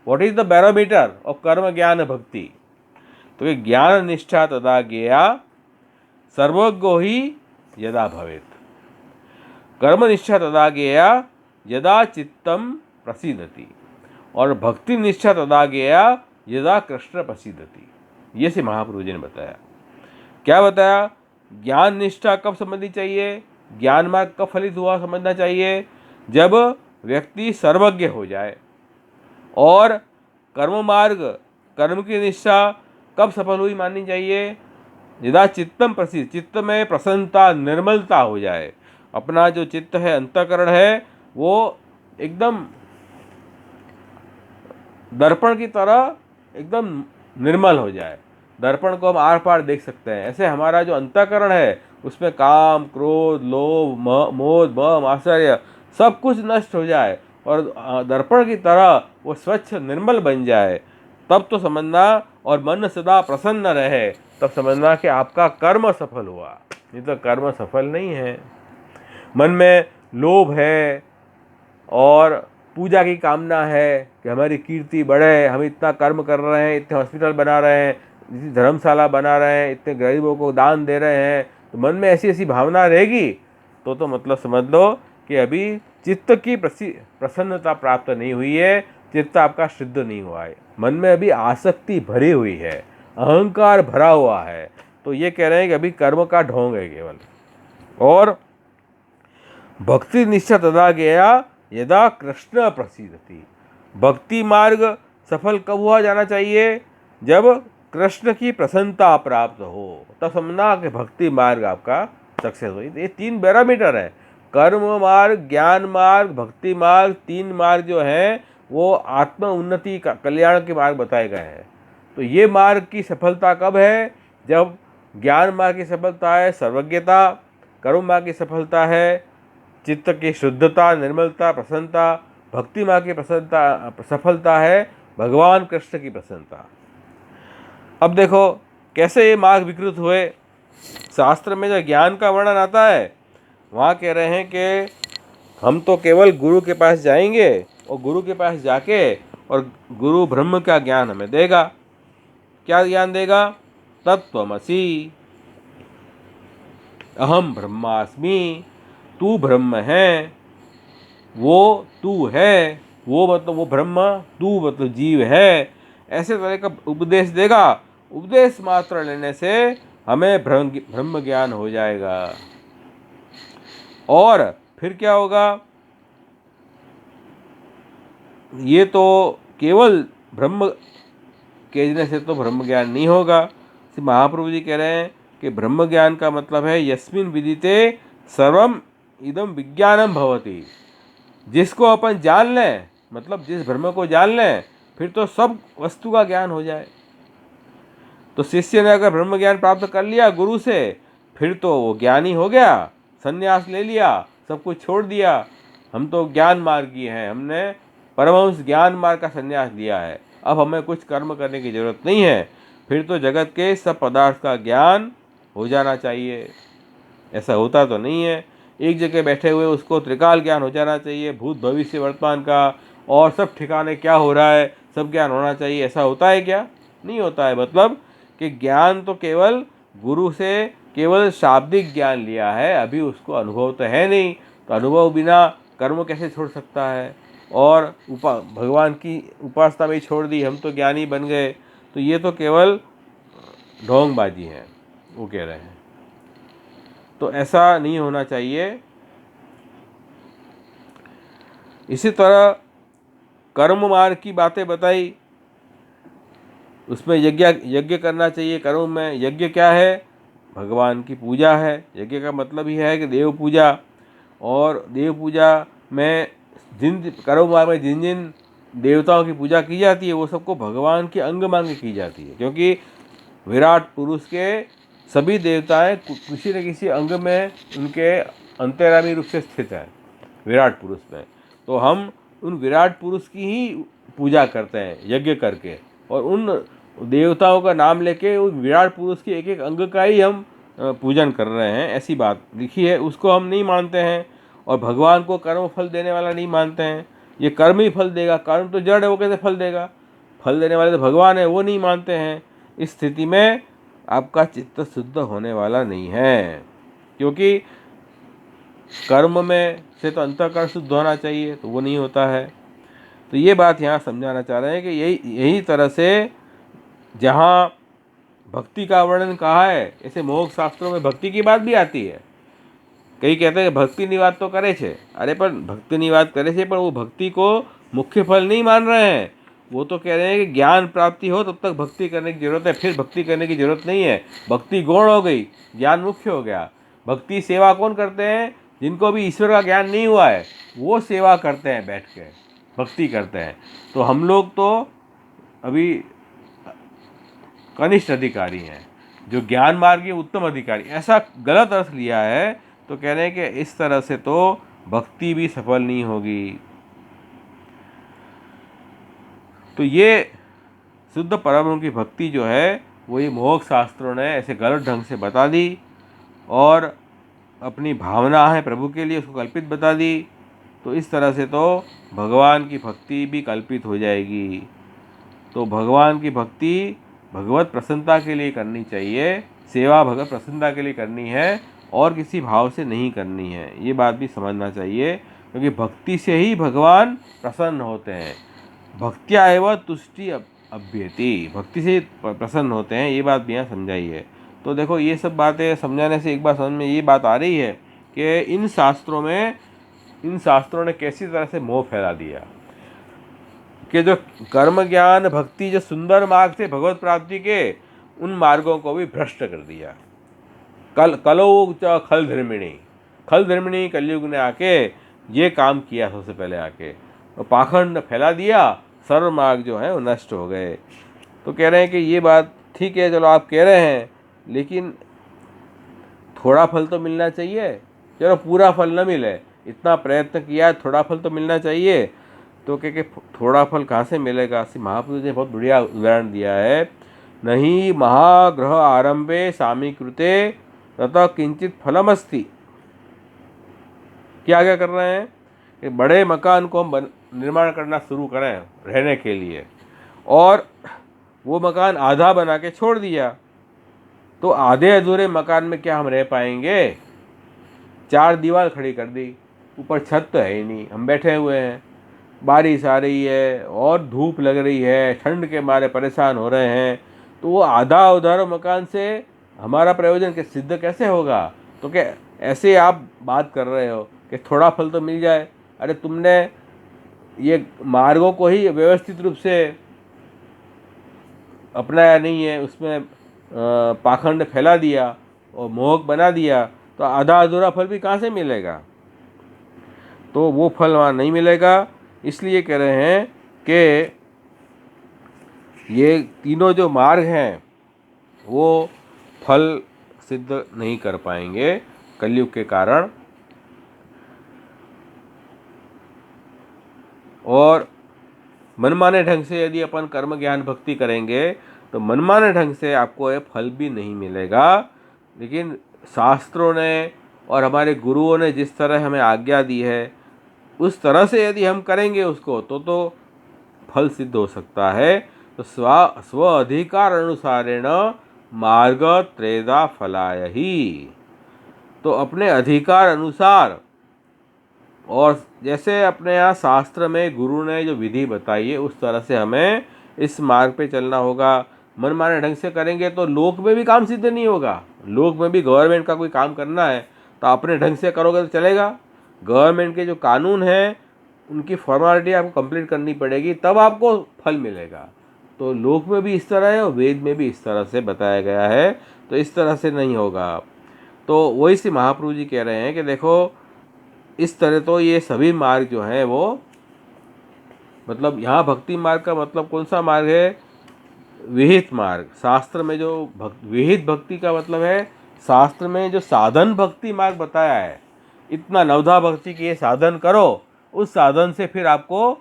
What is the barometer of कर्म ज्ञान भक्ति? तो ये ज्ञान निष्ठा तदा ज्ञेया सर्वज्ञो ही यदा भवेत, कर्म निष्ठा तदा ज्ञेया यदा चित्तम प्रसीदति, और भक्ति निष्ठा तदा ज्ञेया यदा कृष्ण प्रसीदति। ये से महाप्रभु जी ने बताया। क्या बताया? ज्ञान निष्ठा कब समझनी चाहिए, ज्ञान मार्ग कब फलित हुआ समझना चाहिए, जब व्यक्ति सर्वज्ञ हो जाए। और कर्म मार्ग, कर्म की निष्ठा कब सफल हुई माननी चाहिए? यदा चित्तम प्रसिद्ध, चित्त में प्रसन्नता, निर्मलता हो जाए। अपना जो चित्त है, अंतःकरण है, वो एकदम दर्पण की तरह एकदम निर्मल हो जाए। दर्पण को हम आर पार देख सकते हैं। ऐसे हमारा जो अंतःकरण है उसमें काम, क्रोध, लोभ, मोह, मम, आश्चर्य सब कुछ नष्ट हो जाए और दर्पण की तरह वो स्वच्छ निर्मल बन जाए, तब तो समझना। और मन सदा प्रसन्न रहे, तब समझना कि आपका कर्म सफल हुआ। नहीं तो कर्म सफल नहीं है। मन में लोभ है और पूजा की कामना है कि हमारी कीर्ति बढ़े, हम इतना कर्म कर रहे हैं, इतने हॉस्पिटल बना रहे हैं, इतनी धर्मशाला बना रहे हैं, इतने गरीबों को दान दे रहे हैं, तो मन में ऐसी ऐसी भावना रहेगी तो मतलब समझ लो कि अभी चित्त की प्रसन्नता प्राप्त नहीं हुई है, चित्त आपका शुद्ध नहीं हुआ है। मन में अभी आसक्ति भरी हुई है, अहंकार भरा हुआ है। तो ये कह रहे हैं कि अभी कर्म का ढोंग है केवल। और भक्ति निष्ठा तदा गया यदा कृष्ण प्रसीदति, भक्ति मार्ग सफल कब हुआ जाना चाहिए? जब कृष्ण की प्रसन्नता प्राप्त हो, तब समझना कि भक्ति मार्ग आपका सक्सेस हो। ये 3 पैरामीटर है, कर्म मार्ग, ज्ञान मार्ग, भक्ति मार्ग। 3 मार्ग जो हैं वो आत्म उन्नति का, कल्याण के मार्ग बताए गए हैं। तो ये मार्ग की सफलता कब है? जब ज्ञान मार्ग की सफलता है सर्वज्ञता, कर्म मार्ग की सफलता है चित्त की शुद्धता, निर्मलता, प्रसन्नता, भक्ति मार्ग की सफलता है भगवान कृष्ण की प्रसन्नता। अब देखो कैसे ये मार्ग विकृत हुए। शास्त्र में जो ज्ञान का वर्णन आता है वहाँ कह रहे हैं कि हम तो केवल गुरु के पास जाएंगे और गुरु के पास जाके और गुरु ब्रह्म का ज्ञान हमें देगा। क्या ज्ञान देगा? तत्त्वमसि, अहम ब्रह्मास्मि, तू ब्रह्म है, वो तू है, वो मतलब वो ब्रह्म, तू मतलब जीव है, ऐसे तरह का उपदेश देगा। उपदेश मात्र लेने से हमें ब्रह्म ज्ञान हो जाएगा। और फिर क्या होगा, ये तो केवल ब्रह्म कहने से तो ब्रह्म ज्ञान नहीं होगा। महाप्रभु जी कह रहे हैं कि ब्रह्म ज्ञान का मतलब है यस्मिन विदिते सर्वम इदम विज्ञानम भवति। जिसको अपन जान लें, मतलब जिस ब्रह्म को जान लें, फिर तो सब वस्तु का ज्ञान हो जाए। तो शिष्य ने अगर ब्रह्म ज्ञान प्राप्त कर लिया गुरु से, फिर तो वो ज्ञानी हो गया, संन्यास ले लिया, सब कुछ छोड़ दिया। हम तो ज्ञान मार्गी हैं, हमने परमहंस ज्ञान मार्ग का संन्यास लिया है, अब हमें कुछ कर्म करने की जरूरत नहीं है। फिर तो जगत के सब पदार्थ का ज्ञान हो जाना चाहिए। ऐसा होता तो नहीं है। एक जगह बैठे हुए उसको त्रिकाल ज्ञान हो जाना चाहिए, भूत भविष्य वर्तमान का, और सब ठिकाने क्या हो रहा है सब ज्ञान होना चाहिए। ऐसा होता है क्या? नहीं होता है। मतलब कि ज्ञान तो केवल गुरु से केवल शाब्दिक ज्ञान लिया है, अभी उसको अनुभव तो है नहीं। तो अनुभव बिना कर्म कैसे छोड़ सकता है? और भगवान की उपासना में छोड़ दी, हम तो ज्ञानी बन गए, तो ये तो केवल ढोंगबाजी है, वो कह रहे हैं। तो ऐसा नहीं होना चाहिए। इसी तरह कर्म मार्ग की बातें बताई, उसमें यज्ञ करना चाहिए। कर्म में यज्ञ क्या है? भगवान की पूजा है। यज्ञ का मतलब ही है कि देव पूजा। और देव पूजा में जिन कर्म मार्ग में जिन जिन देवताओं की पूजा की जाती है, वो सबको भगवान के अंग मांग के की जाती है, क्योंकि विराट पुरुष के सभी देवताएं किसी न किसी अंग में उनके अंतर्यामी रूप से स्थित हैं विराट पुरुष में। तो हम उन विराट पुरुष की ही पूजा करते हैं यज्ञ करके, और उन देवताओं का नाम लेके उन विराट पुरुष के एक एक अंग का ही हम पूजन कर रहे हैं। ऐसी बात लिखी है, उसको हम नहीं मानते हैं। और भगवान को कर्म फल देने वाला नहीं मानते हैं। ये कर्म ही फल देगा, कर्म तो जड़ है, वो कैसे फल देगा? फल देने वाले तो भगवान है, वो नहीं मानते हैं। इस स्थिति में आपका चित्त शुद्ध होने वाला नहीं है, क्योंकि कर्म में से तो अंतःकरण शुद्ध होना चाहिए, तो वो नहीं होता है। तो ये बात यहाँ समझाना चाह रहे हैं कि यही तरह से जहाँ भक्ति का वर्णन कहा है, ऐसे मोक्ष शास्त्रों में भक्ति की बात भी आती है। कई कहते हैं भक्ति निवाद तो करे छे, अरे पर भक्ति निवाद करे छे, पर वो भक्ति को मुख्य फल नहीं मान रहे हैं। वो तो कह रहे हैं कि ज्ञान प्राप्ति हो तब तक भक्ति करने की जरूरत है, फिर भक्ति करने की जरूरत नहीं है। भक्ति गौण हो गई, ज्ञान मुख्य हो गया। भक्ति सेवा कौन करते हैं? जिनको भी ईश्वर का ज्ञान नहीं हुआ है, वो सेवा करते हैं, बैठ के भक्ति करते हैं। तो हम लोग तो अभी कनिष्ठ अधिकारी हैं, जो ज्ञान मार्ग के उत्तम अधिकारी, ऐसा गलत अर्थ लिया है। तो कह रहे हैं कि इस तरह से तो भक्ति भी सफल नहीं होगी। तो ये शुद्ध परब्रह्म की भक्ति जो है, वो ये मोक्ष शास्त्रों ने ऐसे गलत ढंग से बता दी, और अपनी भावना है प्रभु के लिए उसको कल्पित बता दी। तो इस तरह से तो भगवान की भक्ति भी कल्पित हो जाएगी। तो भगवान की भक्ति भगवत प्रसन्नता के लिए करनी चाहिए, सेवा भगवत प्रसन्नता के लिए करनी है, और किसी भाव से नहीं करनी है। ये बात भी समझना चाहिए, क्योंकि भक्ति से ही भगवान प्रसन्न होते हैं। भक्त्या एवं तुष्टि अभ्यति, भक्ति से प्रसन्न होते हैं, ये बात भी यहाँ समझाई है। तो देखो, ये सब बातें समझाने से एक बात समझ में ये बात आ रही है कि इन शास्त्रों ने कैसी तरह से मोह फैला दिया कि जो कर्म ज्ञान भक्ति जो सुंदर मार्ग थे भगवत प्राप्ति के, उन मार्गों को भी भ्रष्ट कर दिया। कलो च खल धर्मिणी कलयुग ने आके ये काम किया, सबसे पहले आके तो पाखंड फैला दिया, सर्व मार्ग जो है वो नष्ट हो गए। तो कह रहे हैं कि ये बात ठीक है, चलो आप कह रहे हैं, लेकिन थोड़ा फल तो मिलना चाहिए। चलो पूरा फल न मिले, इतना प्रयत्न किया, थोड़ा फल तो मिलना चाहिए। तो कह थोड़ा फल कहाँ से मिलेगा? महापुरुष ने बहुत बढ़िया उदाहरण दिया है। नहीं महाग्रह आरंभे सामीकृते तथा किंचित फलमस्ति। क्या कर रहे हैं कि बड़े मकान को हम निर्माण करना शुरू करें रहने के लिए, और वो मकान आधा बना के छोड़ दिया, तो आधे अधूरे मकान में क्या हम रह पाएंगे? 4 दीवार खड़ी कर दी, ऊपर छत तो है ही नहीं, हम बैठे हुए हैं। बारिश आ रही है और धूप लग रही है, ठंड के मारे परेशान हो रहे हैं, तो वो आधा उधार मकान से हमारा प्रयोजन के सिद्ध कैसे होगा? तो क्या ऐसे आप बात कर रहे हो कि थोड़ा फल तो मिल जाए? अरे तुमने ये मार्गों को ही व्यवस्थित रूप से अपनाया नहीं है, उसमें पाखंड फैला दिया और मोहक बना दिया, तो आधा अधूरा फल भी कहाँ से मिलेगा? तो वो फल वहाँ नहीं मिलेगा। इसलिए कह रहे हैं कि ये तीनों जो मार्ग हैं वो फल सिद्ध नहीं कर पाएंगे कलयुग के कारण। और मनमाने ढंग से यदि अपन कर्म ज्ञान भक्ति करेंगे तो मनमाने ढंग से आपको ये फल भी नहीं मिलेगा। लेकिन शास्त्रों ने और हमारे गुरुओं ने जिस तरह हमें आज्ञा दी है उस तरह से यदि हम करेंगे उसको तो फल सिद्ध हो सकता है। तो स्व अधिकार अनुसारेण मार्ग त्रेधा फलाय ही। तो अपने अधिकार अनुसार, और जैसे अपने यहाँ शास्त्र में गुरु ने जो विधि बताई है उस तरह से हमें इस मार्ग पे चलना होगा। मनमाने ढंग से करेंगे तो लोक में भी काम सिद्ध नहीं होगा। लोक में भी गवर्नमेंट का कोई काम करना है तो अपने ढंग से करोगे तो चलेगा। गवर्नमेंट के जो कानून हैं उनकी फॉर्मेलिटी आपको कंप्लीट करनी पड़ेगी, तब आपको फल मिलेगा। तो लोक में भी इस तरह है और वेद में भी इस तरह से बताया गया है, तो इस तरह से नहीं होगा। तो वही से महाप्रभु जी कह रहे हैं कि देखो इस तरह तो ये सभी मार्ग जो हैं वो, मतलब यहाँ भक्ति मार्ग का मतलब कौन सा मार्ग है? विहित मार्ग। शास्त्र में जो विहित भक्ति का मतलब है, शास्त्र में जो साधन भक्ति मार्ग बताया है, इतना नवधा भक्ति की ये साधन करो, उस साधन से फिर आपको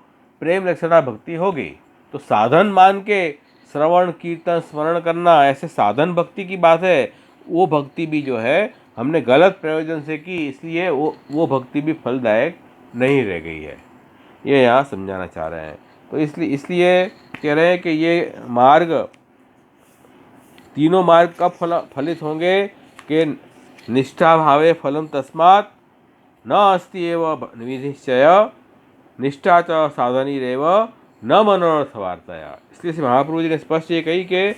प्रेम लक्षणा भक्ति होगी। तो साधन मान के श्रवण कीर्तन स्मरण करना, ऐसे साधन भक्ति की बात है। वो भक्ति भी जो है हमने गलत प्रयोजन से की, इसलिए वो भक्ति भी फलदायक नहीं रह गई है, ये यहाँ समझाना चाह रहे हैं। तो इसलिए कह रहे हैं कि ये मार्ग, तीनों मार्ग कब फलित होंगे कि निष्ठा भावे फलम तस्मात् न अस्ति एव विनिश्चय निष्ठा च साधनी रेव न मनोरथ वार्ताया। इसलिए से महाप्रभु जी ने स्पष्ट ये कही कि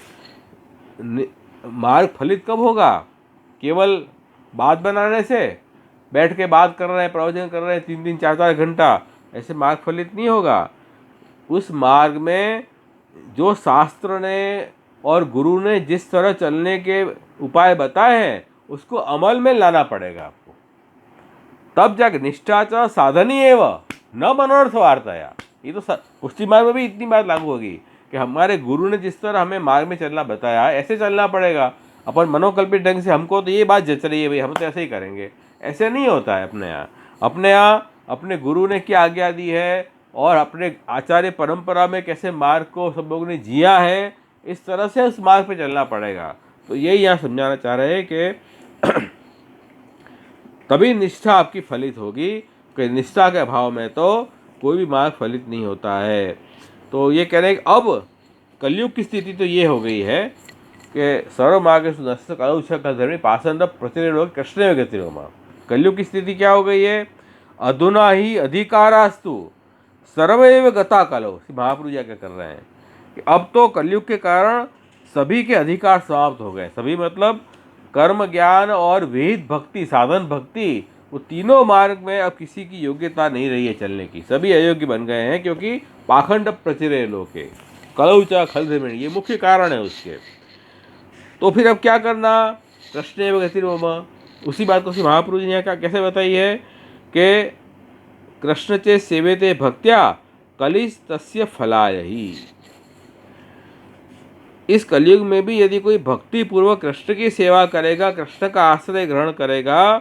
मार्ग फलित कब होगा? केवल बात बनाने से, बैठ के बात कर रहे हैं, प्रवचन कर रहे हैं 3-3 4-4 घंटा, ऐसे मार्ग फलित नहीं होगा। उस मार्ग में जो शास्त्र ने और गुरु ने जिस तरह चलने के उपाय बताए हैं उसको अमल में लाना पड़ेगा आपको, तब जाके निष्ठा च साधनी एव न मनोरथ वार्ताया। ये तो पुष्टि मार्ग में भी इतनी बात लागू होगी कि हमारे गुरु ने जिस तरह हमें मार्ग में चलना बताया ऐसे चलना पड़ेगा। अपन मनोकल्पित ढंग से हमको तो ये बात जच रही है भाई, हम तो ऐसे ही करेंगे, ऐसे नहीं होता है। अपने यहाँ अपने गुरु ने क्या आज्ञा दी है और अपने आचार्य परंपरा में कैसे मार्ग को सब लोगों ने जिया है, इस तरह से उस मार्ग पे चलना पड़ेगा। तो यही यहाँ समझाना चाह रहे हैं कि तभी निष्ठा आपकी फलित होगी, कि निष्ठा के अभाव में तो कोई भी मार्ग फलित नहीं होता है। तो ये कह रहे हैं कि अब कलयुग की स्थिति तो ये हो गई है कि सर्व मार्ग सुनस्त कलौ धर्मी पासंद प्रचलित कृष्ण में गतिरोमा। कलयुग की स्थिति क्या हो गई है? अधुना ही अधिकारास्तु सर्वैव गता कलौ। महाप्रभु जी क्या कर रहे हैं कि अब तो कलयुग के कारण सभी के अधिकार समाप्त हो गए। सभी मतलब कर्म ज्ञान और विहित भक्ति, साधन भक्ति, वो तीनों मार्ग में अब किसी की योग्यता नहीं रही है चलने की। सभी अयोग्य बन गए हैं क्योंकि पाखंड प्रचुरे लोके कलौचा खलधर्मिणी, ये मुख्य कारण है उसके। तो फिर अब क्या करना? कृष्ण एवं गतिर्मम। उसी बात को महाप्रभु जी ने कैसे बताई है कि कृष्ण चे सेवेते भक्त्या कलिस तस्य फलाय ही। इस कलयुग में भी यदि कोई भक्ति पूर्वक कृष्ण की सेवा करेगा, कृष्ण का आश्रय ग्रहण करेगा,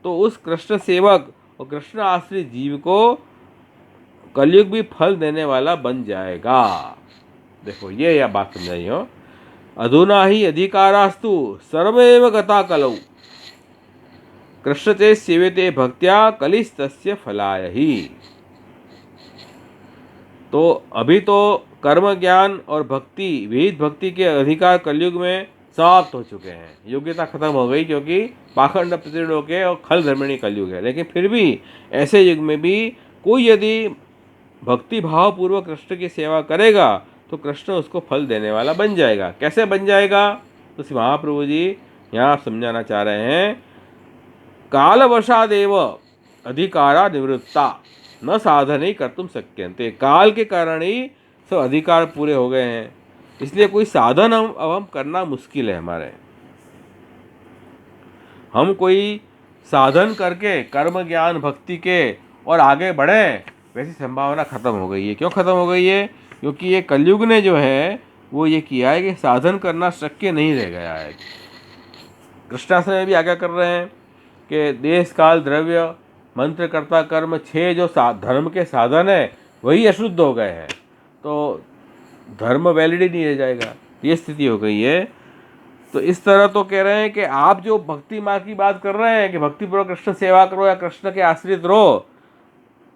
तो उस कृष्ण सेवक और कृष्ण आश्रित जीव को कलयुग भी फल देने वाला बन जाएगा। देखो ये या बात समझाई हो। अधुना ही अधिकारास्तु सर्वैव गता कलौ कृष्ण चे सेवेते भक्त्या कलिस तस्य फलाय ही। तो अभी तो कर्म ज्ञान और भक्ति, विहित भक्ति के अधिकार कलयुग में समाप्त हो चुके हैं, योग्यता खत्म हो गई क्योंकि पाखंड प्रतीर्ण होके और खल धर्मिणी कलयुग है। लेकिन फिर भी ऐसे युग में भी कोई यदि भक्ति भाव पूर्वक कृष्ण की सेवा करेगा तो कृष्ण उसको फल देने वाला बन जाएगा। कैसे बन जाएगा? तो श्री महाप्रभु जी यहाँ समझाना चाह रहे हैं, कालवशादेव अधिकारा निवृत्ता न साधन कर तुम शक्यन्ते। काल के कारण ही सब अधिकार पूरे हो गए हैं, इसलिए कोई साधन हम करना मुश्किल है हमारे। हम कोई साधन करके कर्म ज्ञान भक्ति के और आगे बढ़े, वैसी संभावना खत्म हो गई है। क्यों खत्म हो गई है? क्योंकि ये कलयुग ने जो है वो ये किया है कि साधन करना शक्य नहीं रह गया है। कृष्णाश्रम में भी आज्ञा कर रहे हैं कि देश काल द्रव्य मंत्र कर्ता कर्म 6 जो धर्म के साधन है वही अशुद्ध हो गए हैं, तो धर्म वैलिड ही नहीं रह जाएगा। ये स्थिति हो गई है। तो इस तरह तो कह रहे हैं कि आप जो भक्ति मार्ग की बात कर रहे हैं कि भक्तिपूर्वक कृष्ण सेवा करो या कृष्ण के आश्रित रहो,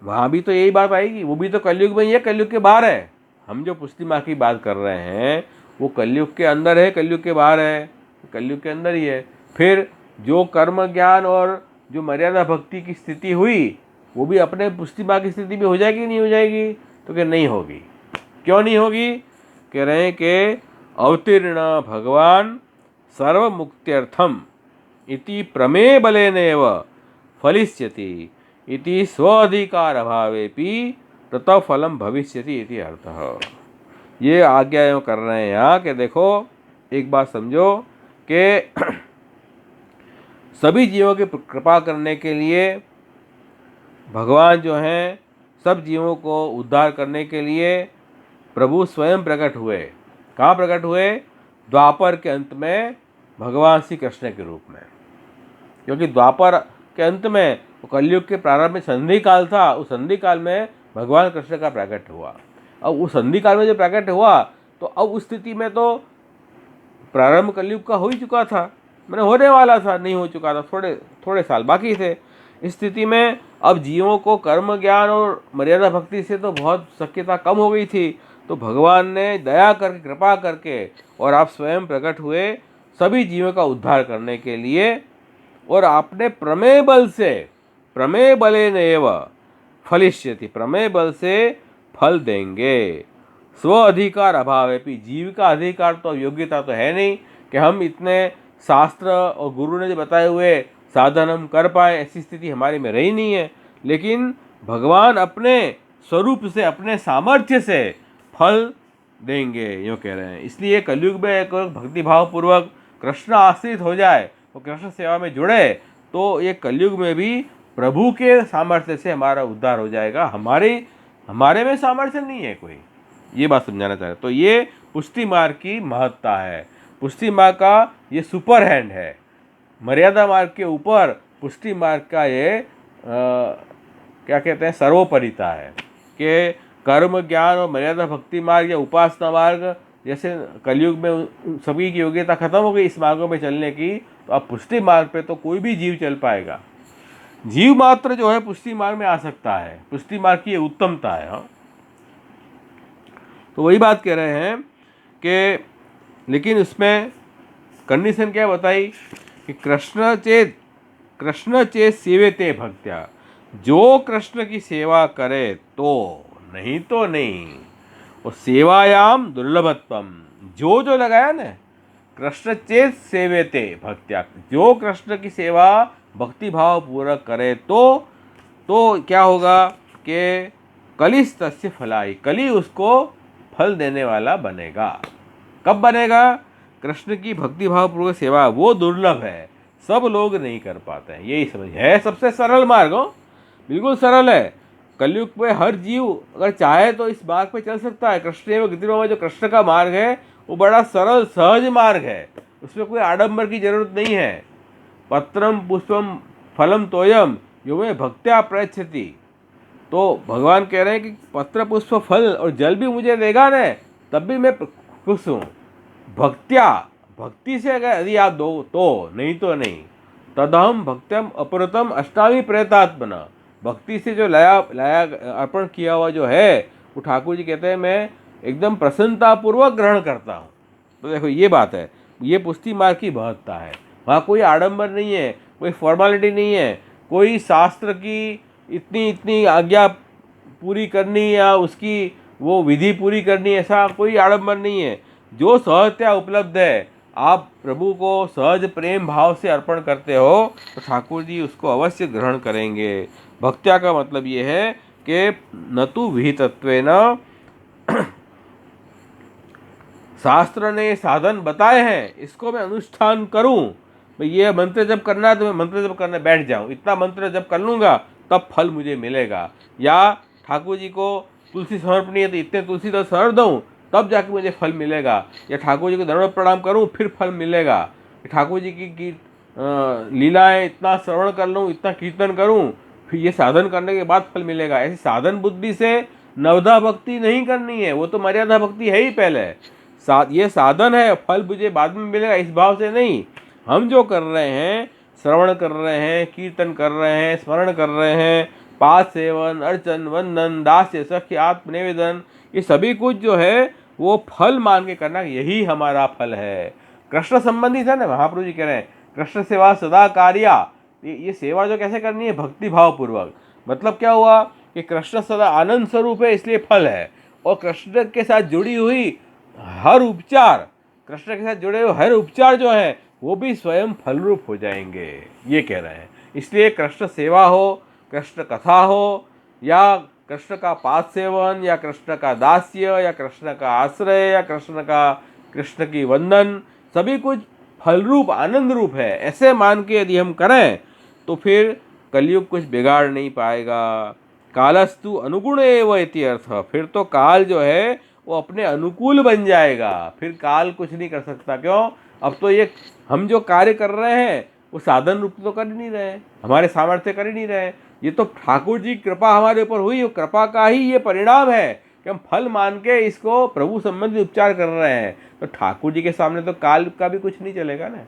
वहाँ भी तो यही बात आएगी। वो भी तो कलयुग में ही है, कलयुग के बाहर है। हम जो पुष्टि मार्ग की बात कर रहे हैं वो कलयुग के अंदर है, कलयुग के बाहर है, कलयुग के अंदर ही है। फिर जो कर्म ज्ञान और जो मर्यादा भक्ति की स्थिति हुई वो भी अपने पुष्टि मार्ग की स्थिति में हो जाएगी नहीं हो जाएगी? तो क्या नहीं होगी। क्यों नहीं होगी? कह रहे हैं कि अवतीर्ण भगवान सर्वमुक्त्यर्थम इति प्रमेय बलेनेव फलिष्यति इति स्वाधिकार अभावेपि ततः फलम भविष्यति इति अर्थः। ये आज्ञा यूँ कर रहे हैं यहाँ कि देखो एक बात समझो कि सभी जीवों की कृपा करने के लिए भगवान जो हैं सब जीवों को उद्धार करने के लिए प्रभु स्वयं प्रकट हुए। कहाँ प्रकट हुए? द्वापर के अंत में भगवान श्री कृष्ण के रूप में। क्योंकि द्वापर के अंत में कलयुग के प्रारंभ में संधि काल था, उस संधि काल में भगवान कृष्ण का प्रकट हुआ। अब उस संधि काल में जो प्रकट हुआ तो अब उस स्थिति में तो प्रारंभ कलयुग का हो ही चुका था, मैंने होने वाला था, नहीं हो चुका था, थोड़े साल बाकी थे। इस स्थिति में अब जीवों को कर्म ज्ञान और मर्यादा भक्ति से तो बहुत शक्यता कम हो गई थी। तो भगवान ने दया करके कृपा करके और आप स्वयं प्रकट हुए सभी जीवों का उद्धार करने के लिए, और आपने प्रमेय बल से, प्रमेय बलेनेव फलिष्यति, प्रमेय बल से फल देंगे। स्व अधिकार अभाव है, जीव का अधिकार तो योग्यता तो है नहीं कि हम इतने शास्त्र और गुरु ने जो बताए हुए साधन हम कर पाए, ऐसी स्थिति हमारे में रही नहीं है। लेकिन भगवान अपने स्वरूप से अपने सामर्थ्य से फल देंगे, यूँ कह रहे हैं। इसलिए कलयुग में एक भक्ति भाव पूर्वक कृष्ण आश्रित हो जाए, वो कृष्ण सेवा में जुड़े, तो ये कलयुग में भी प्रभु के सामर्थ्य से हमारा उद्धार हो जाएगा। हमारे में सामर्थ्य नहीं है कोई, ये बात समझाना चाह रहे। तो ये पुष्टि मार्ग की महत्ता है। पुष्टि मार्ग का ये सुपर हैंड है, मर्यादा मार्ग के ऊपर पुष्टि मार्ग का ये क्या कहते हैं, सर्वोपरिता है कि कर्म ज्ञान और मर्यादा भक्ति मार्ग या उपासना मार्ग जैसे कलयुग में सभी की योग्यता खत्म हो गई इस मार्गों में चलने की, तो अब पुष्टि मार्ग पे तो कोई भी जीव चल पाएगा। जीव मात्र जो है पुष्टि मार्ग में आ सकता है, पुष्टि मार्ग की उत्तमता है। हाँ, तो वही बात कह रहे हैं कि लेकिन उसमें कंडीशन क्या बताई कि कृष्ण चेत सेवेते भक्त्या, जो कृष्ण की सेवा करे तो, नहीं तो नहीं। और सेवायाम दुर्लभत्वम, जो लगाया ना, कृष्ण चेत सेवेते भक्त्या, जो कृष्ण की सेवा भक्ति भाव पूर्वक करे तो क्या होगा कि कलिस तस्य फलाई, कली उसको फल देने वाला बनेगा। कब बनेगा? कृष्ण की भक्ति भाव पूर्वक सेवा वो दुर्लभ है, सब लोग नहीं कर पाते हैं। यही समझ है, सबसे सरल मार्ग हो, बिल्कुल सरल है। कलयुग में हर जीव अगर चाहे तो इस मार्ग पे चल सकता है। कृष्ण एवं गतिरोध में जो कृष्ण का मार्ग है वो बड़ा सरल सहज मार्ग है, उसमें कोई आडंबर की जरूरत नहीं है। पत्रम पुष्पम फलम तोयम यो में भक्त्या प्रयच्छति, तो भगवान कह रहे हैं कि पत्र पुष्प फल और जल भी मुझे देगा न, तब भी मैं खुश हूँ। भक्ति से अगर यदि आप दो तो, नहीं तो नहीं। तदहम भक्त्यम अपरतम अष्टामी प्रयतात्मना, भक्ति से जो लाया अर्पण किया हुआ जो है वो ठाकुर जी कहते हैं मैं एकदम प्रसन्नतापूर्वक ग्रहण करता हूँ। तो देखो ये बात है, ये पुष्टि मार्ग की महत्ता है। वहाँ कोई आडंबर नहीं है, कोई फॉर्मेलिटी नहीं है, कोई शास्त्र की इतनी आज्ञा पूरी करनी या उसकी वो विधि पूरी करनी, ऐसा कोई आडंबर नहीं है। जो सहजतया उपलब्ध है, आप प्रभु को सहज प्रेम भाव से अर्पण करते हो तो ठाकुर जी उसको अवश्य ग्रहण करेंगे। भक्त्या का मतलब ये है कि न तो विहितत्वेन, शास्त्र ने साधन बताए हैं, इसको मैं अनुष्ठान करूं। भाई ये मंत्र जब करना है तो मैं मंत्र जब करने बैठ जाऊं, इतना मंत्र जब कर लूँगा तब फल मुझे मिलेगा। या ठाकुर जी को तुलसी समर्पणी है तो इतने तुलसी तो सर दूँ तब जाके मुझे फल मिलेगा। या ठाकुर जी को दंडवत प्रणाम करूं फिर फल मिलेगा। ठाकुर जी की लीलाएं इतना श्रवण कर लूँ, इतना कीर्तन करूं, फिर ये साधन करने के बाद फल मिलेगा। ऐसी साधन बुद्धि से नवधा भक्ति नहीं करनी है, वो तो मर्यादा भक्ति है ही पहले। ये साधन है, फल मुझे बाद में मिलेगा इस भाव से नहीं। हम जो कर रहे हैं, श्रवण कर रहे हैं, कीर्तन कर रहे हैं, स्मरण कर रहे हैं, पाद सेवन, अर्चन, वंदन, दास्य, सख्य, आत्मनिवेदन, ये सभी कुछ जो है वो फल मान के करना, यही हमारा फल है। कृष्ण संबंधित है ना, महाप्रभु जी कह रहे हैं कृष्ण सेवा सदा कार्या। ये सेवा जो कैसे करनी है, भक्ति भाव पूर्वक। मतलब क्या हुआ कि कृष्ण सदा आनंद स्वरूप है इसलिए फल है, और कृष्ण के साथ जुड़ी हुई हर उपचार, कृष्ण के साथ जुड़े हुए हर उपचार जो है वो भी स्वयं फल रूप हो जाएंगे, ये कह रहे हैं। इसलिए कृष्ण सेवा हो, कृष्ण कथा हो, या कृष्ण का पाद सेवन, या कृष्ण का दास्य, या कृष्ण का आश्रय, या कृष्ण की वंदन, सभी कुछ फल रूप आनंद रूप है, ऐसे मान के यदि हम करें तो फिर कलयुग कुछ बिगाड़ नहीं पाएगा। कालस्तु अनुगुण एव इति अर्थ, फिर तो काल जो है वो अपने अनुकूल बन जाएगा, फिर काल कुछ नहीं कर सकता। क्यों? अब तो ये हम जो कार्य कर रहे हैं वो साधन रूप तो कर ही नहीं रहे, हमारे सामर्थ्य कर ही नहीं रहे, ये तो ठाकुर जी कृपा हमारे ऊपर हुई, वो कृपा का ही ये परिणाम है कि हम फल मान के इसको प्रभु संबंधी उपचार कर रहे हैं। तो ठाकुर जी के सामने तो काल का भी कुछ नहीं चलेगा ना।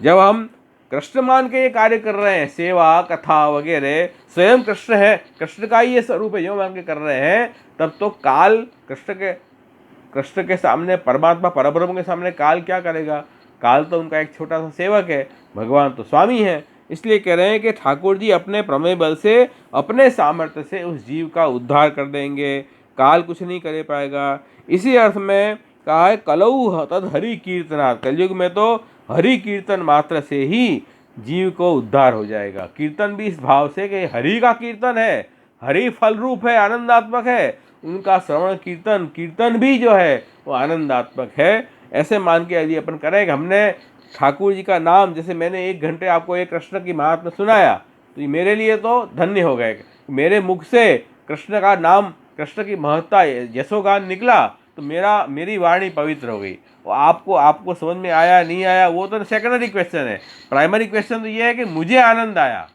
जब हम कृष्ण मान के ये कार्य कर रहे हैं, सेवा कथा वगैरह स्वयं कृष्ण है, कृष्ण का ही ये स्वरूप है, जो मान के कर रहे हैं, तब तो काल कृष्ण के सामने, परमात्मा परब्रह्म के सामने काल क्या करेगा? काल तो उनका एक छोटा सा सेवक है, भगवान तो स्वामी है। इसलिए कह रहे हैं कि ठाकुर जी अपने प्रमेय बल से, अपने सामर्थ्य से उस जीव का उद्धार कर देंगे, काल कुछ नहीं कर पाएगा। इसी अर्थ में कहा है कलऊ तद हरि कीर्तनात्, कलयुग में तो हरि कीर्तन मात्र से ही जीव को उद्धार हो जाएगा। कीर्तन भी इस भाव से कि हरि का कीर्तन है, हरि फल रूप है, आनंदात्मक है, उनका श्रवण कीर्तन भी जो है वो आनंदात्मक है। ऐसे मान के यदि अपन करें कि हमने ठाकुर जी का नाम, जैसे मैंने 1 घंटे आपको एक कृष्ण की महात्मा सुनाया, तो ये मेरे लिए तो धन्य हो गए। मेरे मुख से कृष्ण का नाम, कृष्ण की महत्ता, यशोगान निकला, तो मेरी वाणी पवित्र हो गई। और आपको समझ में आया नहीं आया वो तो सेकेंडरी क्वेश्चन है। प्राइमरी क्वेश्चन तो ये है कि मुझे आनंद आया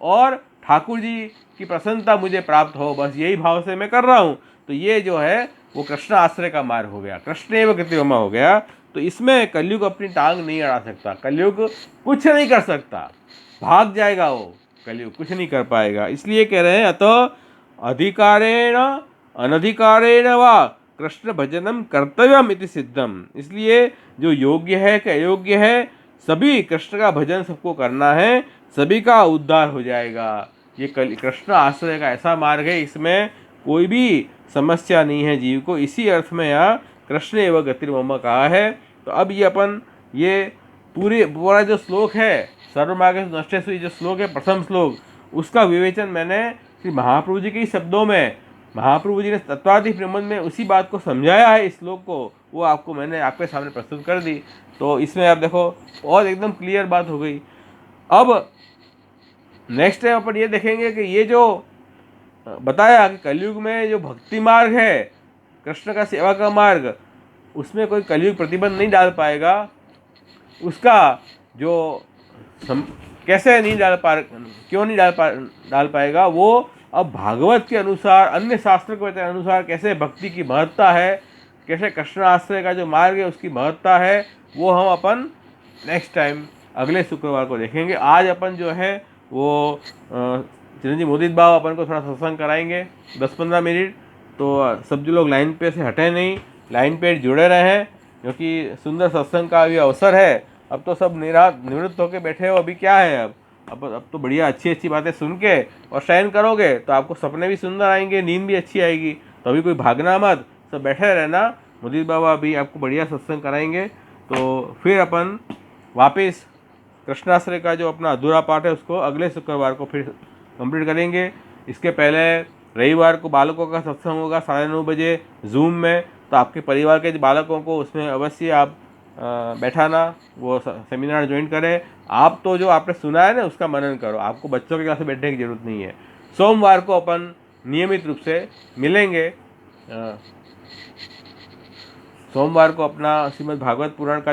और ठाकुर जी की प्रसन्नता मुझे प्राप्त हो, बस यही भाव से मैं कर रहा हूँ। तो ये जो है वो कृष्ण आश्रय का मार्ग हो गया, कृष्ण एवं गतिर्मम हो गया। तो इसमें कलयुग अपनी टांग नहीं अड़ा सकता, कलयुग कुछ नहीं कर सकता, भाग जाएगा वो, कलयुग कुछ नहीं कर पाएगा। इसलिए कह रहे हैं अतः अधिकारेण अनधिकारेण वा कृष्ण भजनम कर्तव्यम इति सिद्धम। इसलिए जो योग्य है कि अयोग्य है, सभी कृष्ण का भजन सबको करना है, सभी का उद्धार हो जाएगा। ये कृष्ण आश्रय का ऐसा मार्ग है, इसमें कोई भी समस्या नहीं है जीव को। इसी अर्थ में यहाँ कृष्ण एवं गतिर्मम कहा है। तो अब ये अपन ये पूरा जो श्लोक है, सर्वमार्गेषु नष्टेषु, जो श्लोक है प्रथम श्लोक, उसका विवेचन मैंने श्री महाप्रभु जी के ही शब्दों में, महाप्रभु जी ने तत्वाधिक प्रबंध में उसी बात को समझाया है, इस श्लोक को, वो आपको मैंने आपके सामने प्रस्तुत कर दी। तो इसमें आप देखो और एकदम क्लियर बात हो गई। अब नेक्स्ट टाइम अपन ये देखेंगे कि ये जो बताया कि कलयुग में जो भक्ति मार्ग है, कृष्ण का सेवा का मार्ग, उसमें कोई कलयुग प्रतिबंध नहीं डाल पाएगा। उसका जो कैसे नहीं क्यों नहीं डाल पाएगा, वो अब भागवत के अनुसार, अन्य शास्त्र के अनुसार कैसे भक्ति की महत्ता है, कैसे कृष्ण आश्रय का जो मार्ग है उसकी महत्ता है, वो हम अपन नेक्स्ट टाइम अगले शुक्रवार को देखेंगे। आज अपन जो है वो चिरंजीव मोदित बाबा अपन को थोड़ा सत्संग कराएंगे 10-15 मिनट। तो सब जो लोग लाइन पे से हटे नहीं, लाइन पे जुड़े रहें, क्योंकि सुंदर सत्संग का भी अवसर है। अब तो सब निवृत्त होकर बैठे हो, अभी क्या है, अब अब तो बढ़िया अच्छी अच्छी बातें सुन के और शयन करोगे तो आपको सपने भी सुंदर आएंगे, नींद भी अच्छी आएगी। तो अभी कोई भागना मत, सब बैठे रहना। मुदीर बाबा अभी आपको बढ़िया सत्संग कराएंगे। तो फिर अपन वापस कृष्णाश्रय का जो अपना अधूरा पाठ है उसको अगले शुक्रवार को फिर कंप्लीट करेंगे। इसके पहले रविवार को बालकों का सत्संग होगा 9:30 बजे जूम में। तो आपके परिवार के बालकों को उसमें अवश्य आप बैठाना, वो सेमिनार ज्वाइन करें। आप तो जो आपने सुना है ना उसका मनन करो, आपको बच्चों के क्लास में बैठने की जरूरत नहीं है। सोमवार को अपन नियमित रूप से मिलेंगे। सोमवार को अपना श्रीमद् भागवत पुराण का